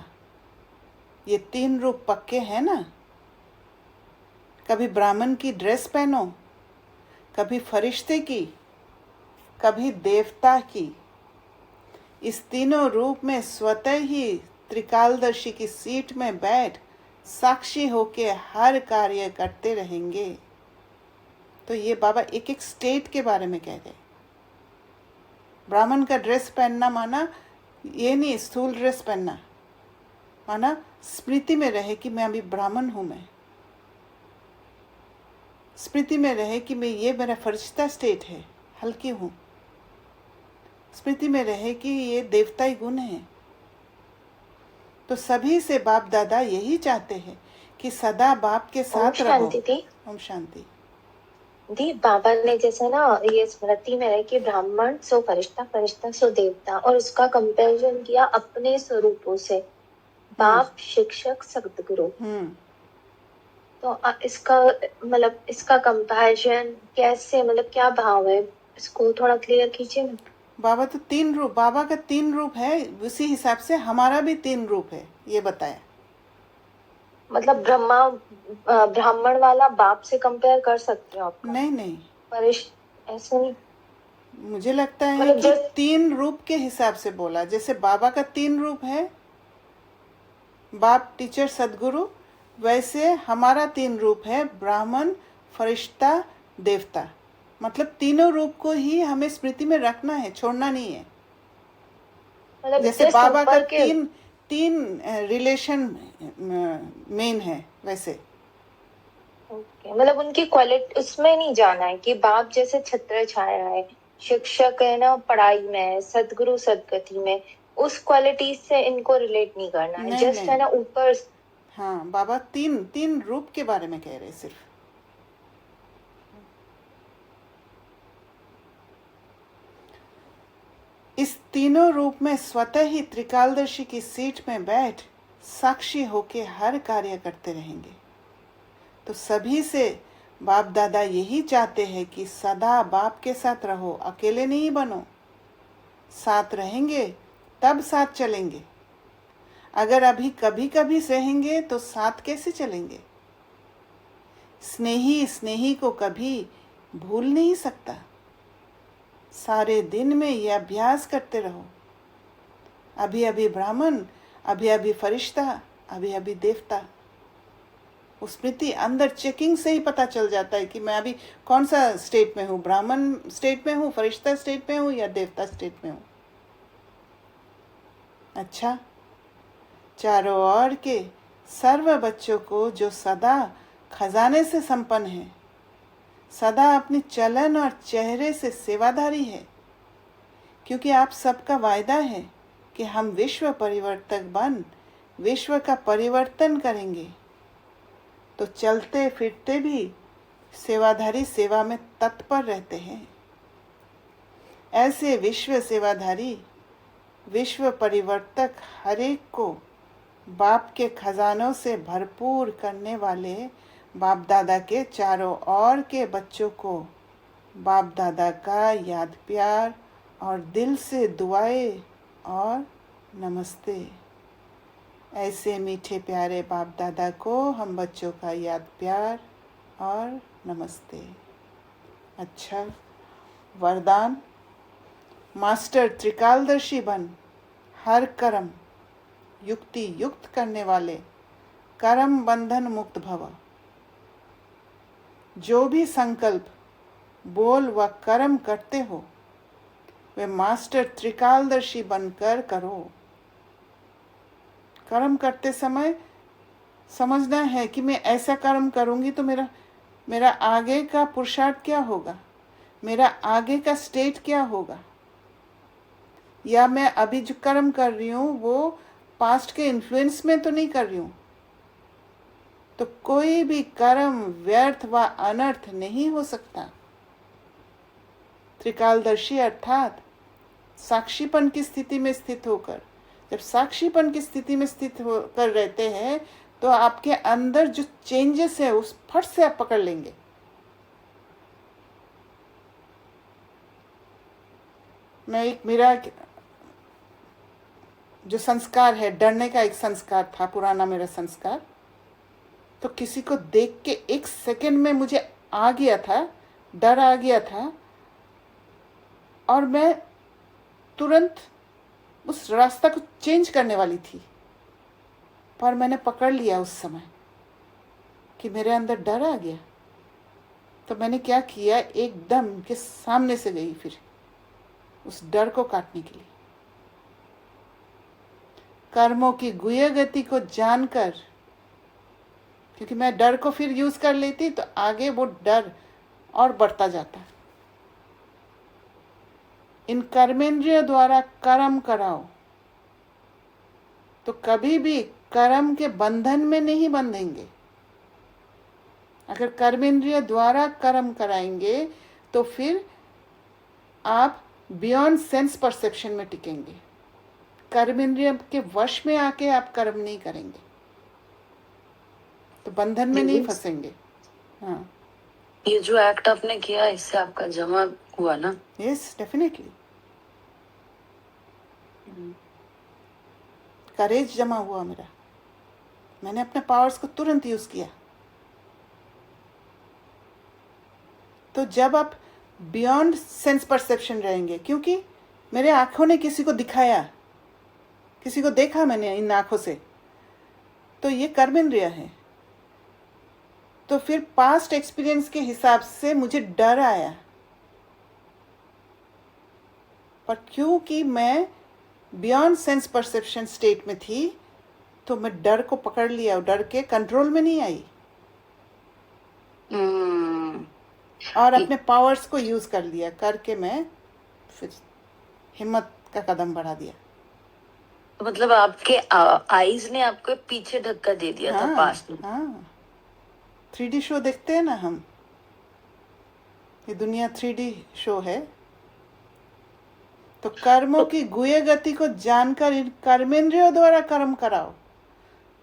ये 3 रूप पक्के हैं ना। कभी ब्राह्मण की ड्रेस पहनो, कभी फरिश्ते की, कभी देवता की। इस तीनों रूप में स्वतः ही त्रिकालदर्शी की सीट में बैठ साक्षी होके हर कार्य करते रहेंगे। तो ये बाबा एक एक स्टेट के बारे में कह रहे। ब्राह्मण का ड्रेस पहनना माना ये नहीं स्थूल ड्रेस पहनना, माना स्मृति में रहे कि मैं अभी ब्राह्मण हूं। मैं स्मृति में रहे कि मैं ये मेरा फरिश्ता स्टेट है, हल्की हूं। स्मृति में रहे कि ये देवताई गुण है। तो सभी से बाप दादा यही चाहते हैं कि सदा बाप के साथ रहो। ओम शांति दी। बाबा ने जैसे ना ये स्मृति में रहे कि ब्राह्मण सो फरिश्ता, फरिश्ता सो देवता, और उसका कंपैरिजन किया अपने स्वरूपों से, बाप, शिक्षक, सतगुरु। तो इसका मतलब इसका कंपैरिजन कैसे, मतलब क्या भाव है, इसको थोड़ा क्लियर कीजिए ना। बाबा तो 3 रूप, बाबा का 3 रूप है, उसी हिसाब से हमारा भी 3 रूप है, ये बताया। मतलब ब्राह्मण वाला बाप से कंपेयर कर सकते हो आप? नहीं ऐसे नहीं। मुझे लगता है कि 3 रूप के हिसाब से बोला। जैसे बाबा का 3 रूप है, बाप, टीचर, सदगुरु, वैसे हमारा 3 रूप है, ब्राह्मण, फरिश्ता, देवता। मतलब तीनों रूप को ही हमें स्मृति में रखना है, छोड़ना नहीं है। मतलब जैसे बाबा का तीन रिलेशन मेन है वैसे। मतलब उनकी क्वालिटी उसमें नहीं जाना है कि बाप जैसे छत्र छाया है, शिक्षक है ना पढ़ाई में, सदगुरु सदगति में, उस क्वालिटी से इनको रिलेट नहीं करना है। जस्ट है ना ऊपर। हाँ, बाबा तीन रूप के बारे में कह रहे सिर्फ। इस तीनों रूप में स्वतः ही त्रिकालदर्शी की सीट में बैठ साक्षी होके हर कार्य करते रहेंगे। तो सभी से बाप दादा यही चाहते हैं कि सदा बाप के साथ रहो, अकेले नहीं बनो। साथ रहेंगे तब साथ चलेंगे। अगर अभी कभी कभी सहेंगे तो साथ कैसे चलेंगे? स्नेही स्नेही को कभी भूल नहीं सकता। सारे दिन में ये अभ्यास करते रहो। अभी अभी ब्राह्मण, अभी अभी फरिश्ता, अभी अभी देवता। उस स्मृति अंदर चेकिंग से ही पता चल जाता है कि मैं अभी कौन सा स्टेट में हूँ, ब्राह्मण स्टेट में हूँ, फरिश्ता स्टेट में हूँ या देवता स्टेट में हूँ। अच्छा, चारों ओर के सर्व बच्चों को जो सदा खजाने से संपन्न है, सदा अपनी चलन और चेहरे से सेवाधारी है, क्योंकि आप सबका वायदा है कि हम विश्व परिवर्तक बन विश्व का परिवर्तन करेंगे। तो चलते फिरते भी सेवाधारी सेवा में तत्पर रहते हैं। ऐसे विश्व सेवाधारी, विश्व परिवर्तक हरेक को बाप के खजानों से भरपूर करने वाले बाप दादा के चारों ओर के बच्चों को बाप दादा का याद प्यार और दिल से दुआएं और नमस्ते। ऐसे मीठे प्यारे बाप दादा को हम बच्चों का याद प्यार और नमस्ते। अच्छा, वरदान, मास्टर त्रिकालदर्शी बन हर कर्म युक्ति युक्त करने वाले कर्म बंधन मुक्त भव। जो भी संकल्प बोल व कर्म करते हो वे मास्टर त्रिकालदर्शी बनकर करो। कर्म करते समय समझना है कि मैं ऐसा कर्म करूंगी तो मेरा आगे का पुरुषार्थ क्या होगा, मेरा आगे का स्टेट क्या होगा, या मैं अभी जो कर्म कर रही हूँ वो पास्ट के इन्फ्लुएंस में तो नहीं कर रही हूँ। तो कोई भी कर्म व्यर्थ व अनर्थ नहीं हो सकता। त्रिकालदर्शी अर्थात साक्षीपन की स्थिति में स्थित होकर, जब साक्षीपन की स्थिति में स्थित होकर रहते हैं तो आपके अंदर जो चेंजेस है उस फट से आप पकड़ लेंगे। मेरा जो संस्कार है, डरने का एक संस्कार था, पुराना मेरा संस्कार, तो किसी को देख के 1 सेकंड में मुझे आ गया था, डर आ गया था, और मैं तुरंत उस रास्ता को चेंज करने वाली थी, पर मैंने पकड़ लिया उस समय कि मेरे अंदर डर आ गया। तो मैंने क्या किया, एकदम के सामने से गई फिर उस डर को काटने के लिए। कर्मों की गुह्य गति को जानकर, क्योंकि मैं डर को फिर यूज कर लेती तो आगे वो डर और बढ़ता जाता। इन कर्मेंद्रियों द्वारा कर्म कराओ तो कभी भी कर्म के बंधन में नहीं बंधेंगे। अगर कर्मेंद्रिय द्वारा कर्म कराएंगे तो फिर आप बियॉन्ड सेंस परसेप्शन में टिकेंगे। कर्मेंद्रिय के वश में आके आप कर्म नहीं करेंगे तो बंधन में नहीं फंसेंगे। हाँ, ये जो एक्ट आपने किया इससे आपका जमा हुआ ना? यस, डेफिनेटली करेज जमा हुआ मेरा। मैंने अपने पावर्स को तुरंत यूज किया। तो जब आप बियॉन्ड सेंस परसेप्शन रहेंगे, क्योंकि मेरे आंखों ने किसी को दिखाया, किसी को देखा मैंने इन आंखों से, तो ये कर्मेंद्रिय है। तो फिर पास्ट एक्सपीरियंस के हिसाब से मुझे डर आया, पर क्योंकि मैं बियॉन्ड सेंस परसेप्शन स्टेट में थी तो मैं डर को पकड़ लिया, डर के कंट्रोल में नहीं आई और अपने पावर्स को यूज कर लिया करके मैं फिर हिम्मत का कदम बढ़ा दिया। मतलब आपके आईज ने आपको पीछे धक्का दे दिया था पास्ट में। हाँ, 3D शो देखते हैं ना हम, ये दुनिया 3D शो है। तो कर्मों की गुह्य गति को जानकर इन कर्मेंद्रियों द्वारा कर्म कराओ।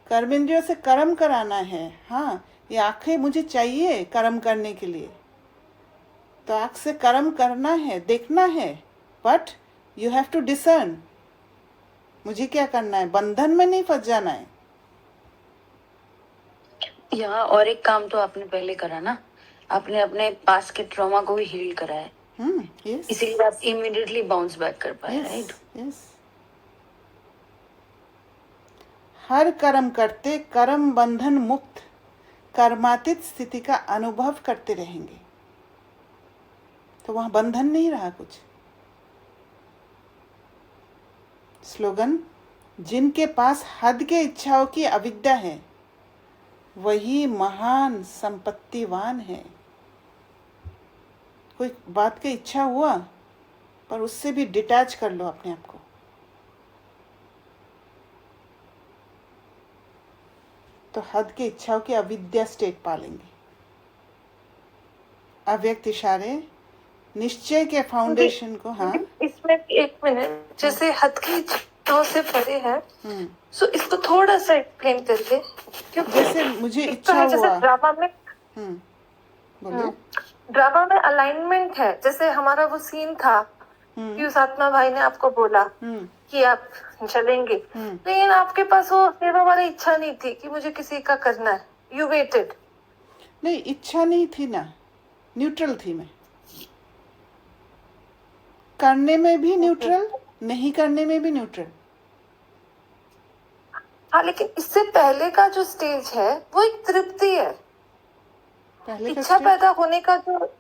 कर्मेंद्रियों से कर्म कराना है। हाँ, ये आंखें मुझे चाहिए कर्म करने के लिए, तो आंख से कर्म करना है, देखना है, but you have to discern मुझे क्या करना है, बंधन में नहीं फंस जाना है। यहाँ और एक काम तो आपने पहले करा ना, आपने अपने पास के ट्रॉमा को भी हील करा है। yes. इसीलिए आप इमीडिएटली बाउंस बैक कर पाए, राइट? यस। हर कर्म करते कर्म बंधन मुक्त कर्मातीत स्थिति का अनुभव करते रहेंगे, तो वहां बंधन नहीं रहा कुछ। स्लोगन, जिनके पास हद के इच्छाओं की अविद्या है वही महान संपत्तिवान है। कोई बात की इच्छा हुआ पर उससे भी डिटैच कर लो अपने आप को, तो हद के इच्छाओं की अविद्या स्टेट पालेंगे। अव्यक्त इशारे निश्चय के फाउंडेशन को। हाँ, इसमें 1 मिनट, जैसे हद की इच्छाओं से परे है, सो इसको थोड़ा सा एक्सप्लेन करके, क्योंकि जैसे मुझे इच्छा जैसे हुआ। ड्रामा में बोलिए। ड्रामा में अलाइनमेंट है। जैसे हमारा वो सीन था कि उस आत्मा भाई ने आपको बोला कि आप चलेंगे, लेकिन आपके पास वो सेवा वाली इच्छा नहीं थी कि मुझे किसी का करना है। You weighted. नहीं, इच्छा नहीं थी ना, न्यूट्रल थी मैं। करने में भी न्यूट्रल, नहीं करने में भी न्यूट्रल। हाँ, लेकिन इससे पहले का जो स्टेज है वो एक तृप्ति है। पहले का इच्छा पैदा होने का जो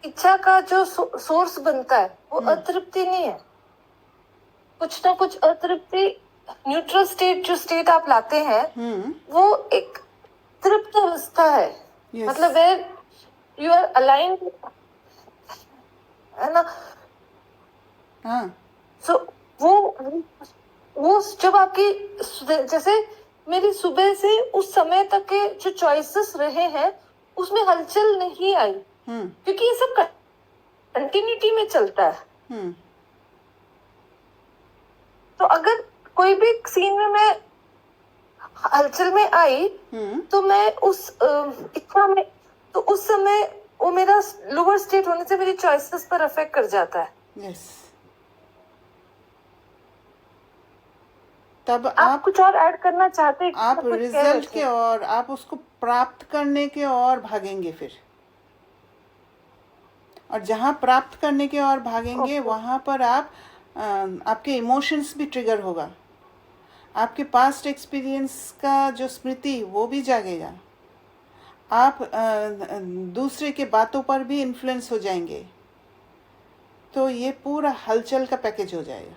इच्छा का जो सोर्स बनता है वो अतृप्ति नहीं है। कुछ ना कुछ अतृप्ति, न्यूट्रल स्टेट जो स्टेट आप लाते हैं वो एक तृप्त अवस्था है। मतलब वेयर यू आर अलाइन्ड, है ना? हाँ, सो वो जब आपकी, जैसे मेरी सुबह से उस समय तक के जो चॉइसेस रहे हैं उसमें हलचल नहीं आई, क्योंकि ये सब कंटिन्यूटी में चलता है। तो अगर कोई भी सीन में मैं हलचल में आई तो मैं उस इच्छा में, तो उस समय वो मेरा लोअर स्टेट होने से मेरी चॉइसेस पर अफेक्ट कर जाता है। यस, तब आप कुछ और ऐड करना चाहते हैं? आप सब कुछ कह रहे रिजल्ट थे। के और आप उसको प्राप्त करने के और भागेंगे फिर, और जहाँ प्राप्त करने के और भागेंगे ओके। वहाँ पर आपके इमोशंस भी ट्रिगर होगा, आपके पास्ट एक्सपीरियंस का जो स्मृति वो भी जागेगा, आप दूसरे के बातों पर भी इन्फ्लुएंस हो जाएंगे। तो ये पूरा हलचल का पैकेज हो जाएगा,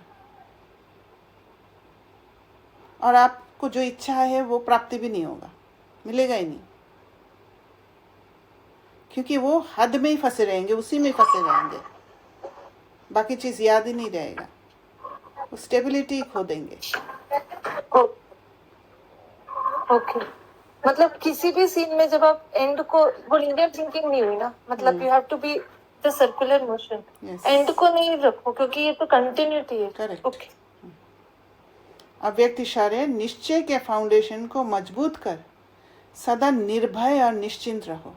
और आपको जो इच्छा है वो प्राप्ति भी नहीं होगा, मिलेगा ही नहीं, क्योंकि वो हद में ही फंसे रहेंगे, उसी में फंसे रहेंगे, बाकी चीज़ याद ही नहीं रहेगा, वो स्टेबिलिटी खो देंगे। ओके, मतलब किसी भी सीन में जब आप एंड को, वो लिनियर थिंकिंग नहीं हुई ना, मतलब you have to be the circular motion, Yes. End को नहीं रखो क्योंकि ये तो कंटिन्यूटी है। Correct. ओके। अव्यक्त इशारे निश्चय के फाउंडेशन को मजबूत कर सदा निर्भय और निश्चिंत रहो।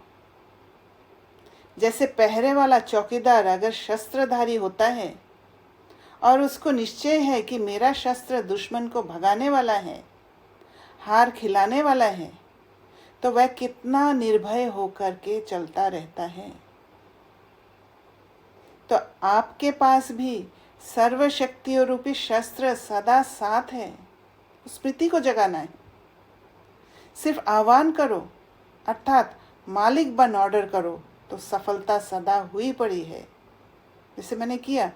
जैसे पहरे वाला चौकीदार अगर शस्त्रधारी होता है और उसको निश्चय है कि मेरा शस्त्र दुश्मन को भगाने वाला है, हार खिलाने वाला है, तो वह कितना निर्भय होकर के चलता रहता है। तो आपके पास भी सर्वशक्तियों रूपी शस्त्र सदा साथ है, स्मृति को जगाना है। सिर्फ आह्वान करो, अर्थात मालिक बन ऑर्डर करो, तो सफलता सदा हुई पड़ी है। जैसे मैंने किया,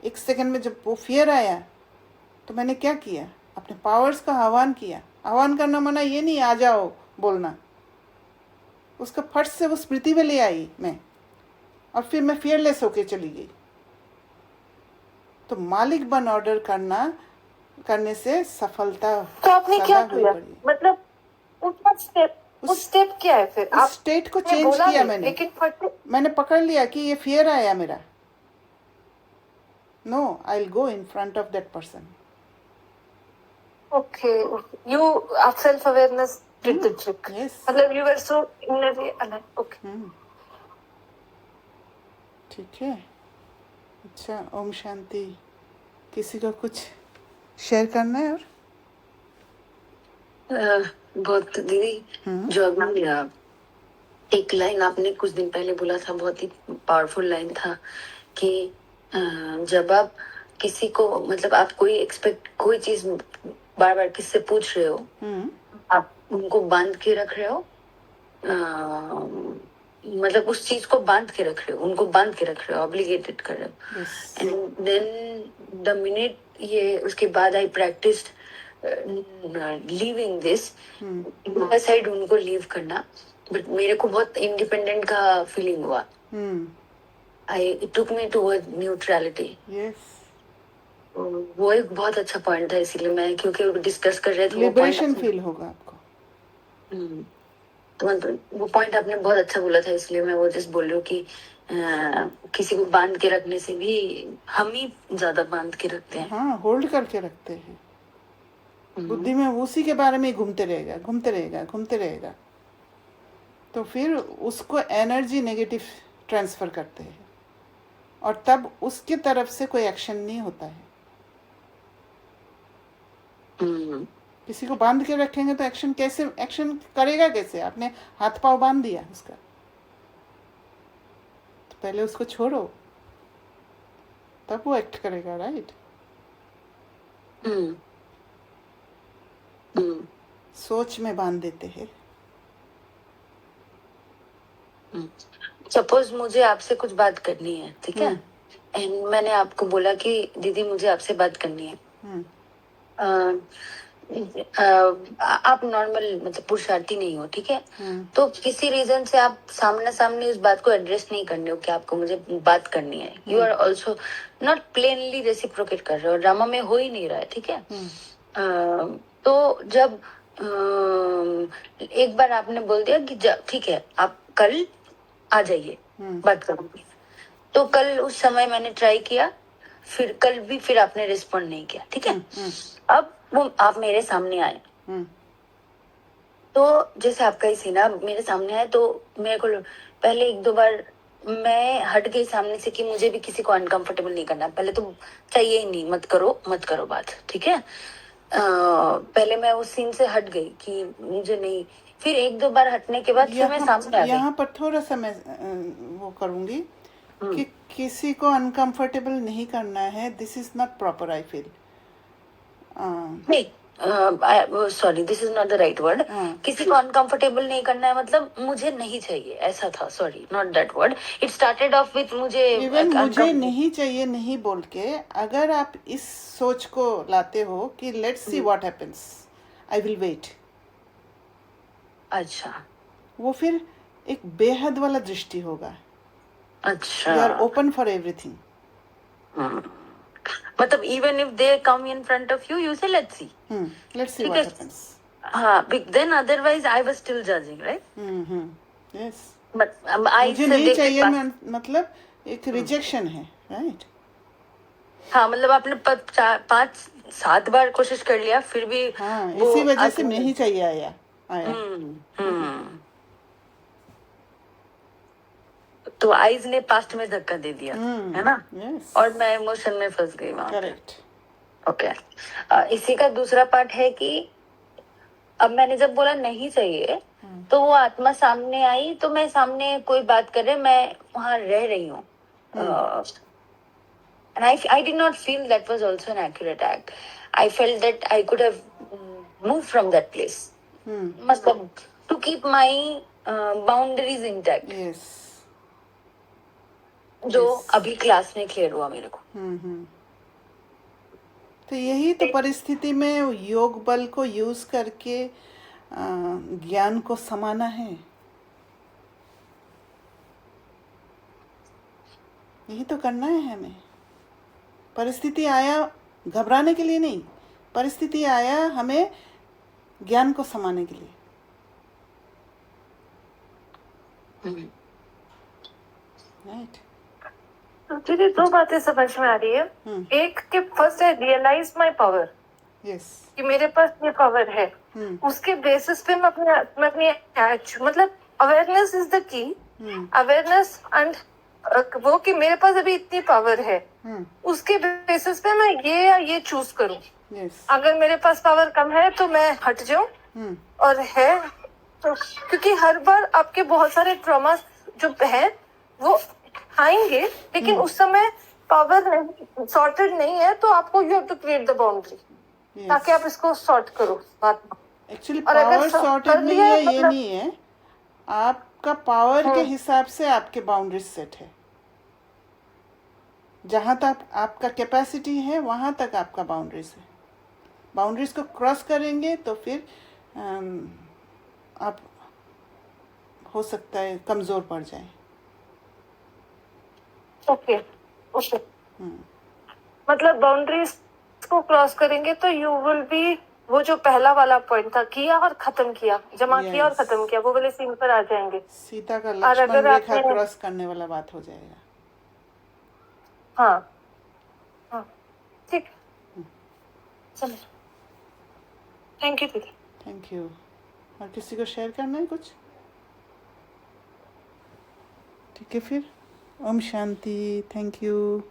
एक सेकंड में जब वो फियर आया तो मैंने क्या किया, अपने पावर्स का आह्वान किया। आह्वान करना मना ये नहीं आ जाओ बोलना, उसका फट से वो स्मृति में ले आई मैं, और फिर मैं फियरलेस होके चली गई। तो मालिक बन ऑर्डर करने से सफलता तो आपने क्या सदा हुई किया, पड़ी। मतलब उस स्टेप क्या है फिर? उस स्टेट को चेंज बोला किया नहीं, मैंने, लेकिन फट मैंने पकड़ लिया कि ये फियर आया मेरा, no I will go in front of that person. Okay, you आप self awareness did the trick, Yes. मतलब you were so innerly alive. Okay, ठीक है, अच्छा, ओम शांति। किसी को कुछ शेयर करना है? और बहुत दीदी, जो अभी एक लाइन आपने कुछ दिन पहले बोला था, बहुत ही पावरफुल लाइन था कि जब आप किसी को, मतलब आप कोई चीज बार बार किससे पूछ रहे हो, आप उनको बांध के रख रहे हो, मतलब उस चीज को बांध के रख रहे हो, उनको बांध के रख रहे हो, ऑब्लिगेटेड कर रहे हो। एंड देन द मिनट ये उसके बाद आई प्रैक्टिस्ड लीविंग दिस साइड, उनको लीव करना, बट मेरे को बहुत इंडिपेंडेंट का फीलिंग हुआ। It took me toward neutrality. वो एक बहुत अच्छा पॉइंट था, इसीलिए मैं, क्योंकि डिस्कस कर रहे थे, लिबरेशन फील होगा आपको। तो वो पॉइंट आपने बहुत अच्छा बोला था, इसलिए मैं वो जस्ट बोल रही हूँ कि किसी को बांध के रखने से भी हम ही ज्यादा बांध के रखते हैं। हाँ, होल्ड करके रखते हैं। बुद्धि में उसी के बारे में घूमते रहेगा, तो फिर उसको एनर्जी नेगेटिव ट्रांसफर करते हैं, और तब उसके तरफ से कोई एक्शन नहीं होता है। किसी को बांध के रखेंगे तो एक्शन करेगा कैसे? आपने हाथ पांव बांध दिया उसका, तो पहले उसको छोड़ो, तब वो एक्ट करेगा, राइट? सोच में बांध देते हैं। सपोज मुझे आपसे कुछ बात करनी है, ठीक है, एंड मैंने आपको बोला कि दीदी मुझे आपसे बात करनी है। आप नॉर्मल, मतलब पुरुषार्थी नहीं हो, ठीक है, तो किसी रीजन से आप सामने उस बात को एड्रेस नहीं करने हो कि आपको मुझे बात करनी है। You are also not plainly reciprocate कर रहे हो, ड्रामा में हो ही नहीं रहा है, ठीक है। तो जब एक बार आपने बोल दिया कि ठीक है, आप कल आ जाइए, बात करूंगी, तो कल उस समय मैंने ट्राई किया, फिर आपने रिस्पॉन्ड नहीं किया, ठीक है। अब वो आप मेरे सामने आए, तो जैसे आपका ही सीना मेरे सामने आए, तो मेरे को पहले एक दो बार मैं हट गई सामने से कि मुझे भी किसी को अनकंफर्टेबल नहीं करना, पहले तो चाहिए ही नहीं, मत करो बात, ठीक है। पहले मैं उस सीन से हट गई कि मुझे नहीं, फिर एक दो बार हटने के बाद फिर मैं सामने आ गई। यहाँ पर थोड़ा सा मैं वो करूंगी कि किसी को अनकंफर्टेबल नहीं करना है, this is not proper, I feel. नहीं, sorry, this is not the right word. किसी को अनकंफर्टेबल नहीं करना है मतलब मुझे नहीं चाहिए, ऐसा था। Sorry, not that word. It started off with मुझे इवन मुझे नहीं चाहिए नहीं बोल के अगर आप इस सोच को लाते हो कि let's see what happens, I will wait, अच्छा, वो फिर एक बेहद वाला दृष्टि होगा। अच्छा, you are open for everything. मतलब even if they come in front of you, you say let's see what happens. हाँ, then otherwise I was still judging, right? Yes, but I मुझे नहीं चाहिए मतलब एक रिजेक्शन है, राइट? हाँ, मतलब आपने 5-7 बार कोशिश कर लिया फिर भी हाँ, इसी वजह से नहीं चाहिए आया। तो आइज ने पास्ट में धक्का दे दिया, है ना? yes. और मैं इमोशन में फंस गई वहां। करेक्ट। ओके, इसी का दूसरा पार्ट है कि अब मैंने जब बोला नहीं चाहिए तो वो आत्मा सामने आई, तो मैं सामने कोई बात कर रहे, मैं वहां रह रही हूँ। And I did not feel that was also an accurate act. I felt that I could have moved from that place. मतलब to keep my boundaries intact. Yes. जो अभी क्लास में क्लियर हुआ मेरे को। तो यही तो परिस्थिति में योग बल को यूज करके ज्ञान को समाना है। यही तो करना है हमें। परिस्थिति आया घबराने के लिए नहीं, परिस्थिति आया हमें ज्ञान को समाने के लिए। राइट। तो दीदी दो बातें समझ में आ रही है। एक कि फर्स्ट है रियलाइज माय पावर, कि मेरे पास ये पावर है। उसके बेसिस पे मैं अपनी मतलब awareness is the key, awareness and वो कि मेरे पास अभी इतनी पावर है, उसके बेसिस पे मैं ये या ये चूज करूं। अगर मेरे पास पावर कम है तो मैं हट जाऊं, और है तो क्योंकि हर बार आपके बहुत सारे ट्रॉमा जो है वो आएंगे, लेकिन उस समय पावर नहीं सॉर्टेड नहीं है, तो आपको you have to create the boundary ताकि आप इसको सॉर्ट करो बात। एक्चुअली पावर सॉर्टेड नहीं है, ये नहीं है, आपका पावर के हिसाब से आपके बाउंड्रीज सेट है। जहां तक आपका कैपेसिटी है वहां तक आपका बाउंड्रीज है। बाउंड्रीज को क्रॉस करेंगे तो फिर आप हो सकता है कमजोर पड़ जाए। ओके ओके, मतलब बाउंड्रीज को क्रॉस करेंगे तो यू विल बी, वो जो पहला वाला पॉइंट था, किया और खत्म किया, जमा किया और खत्म किया, वो वाले सीन पर आ जाएंगे। सीता का लक्ष्मण रेखा क्रॉस करने वाला बात हो जाएगा। हाँ हाँ, ठीक, चलो, थैंक यू दीदी। Thank you. और किसी को शेयर करना है कुछ? ठीक है फिर, ओम शांति, थैंक यू।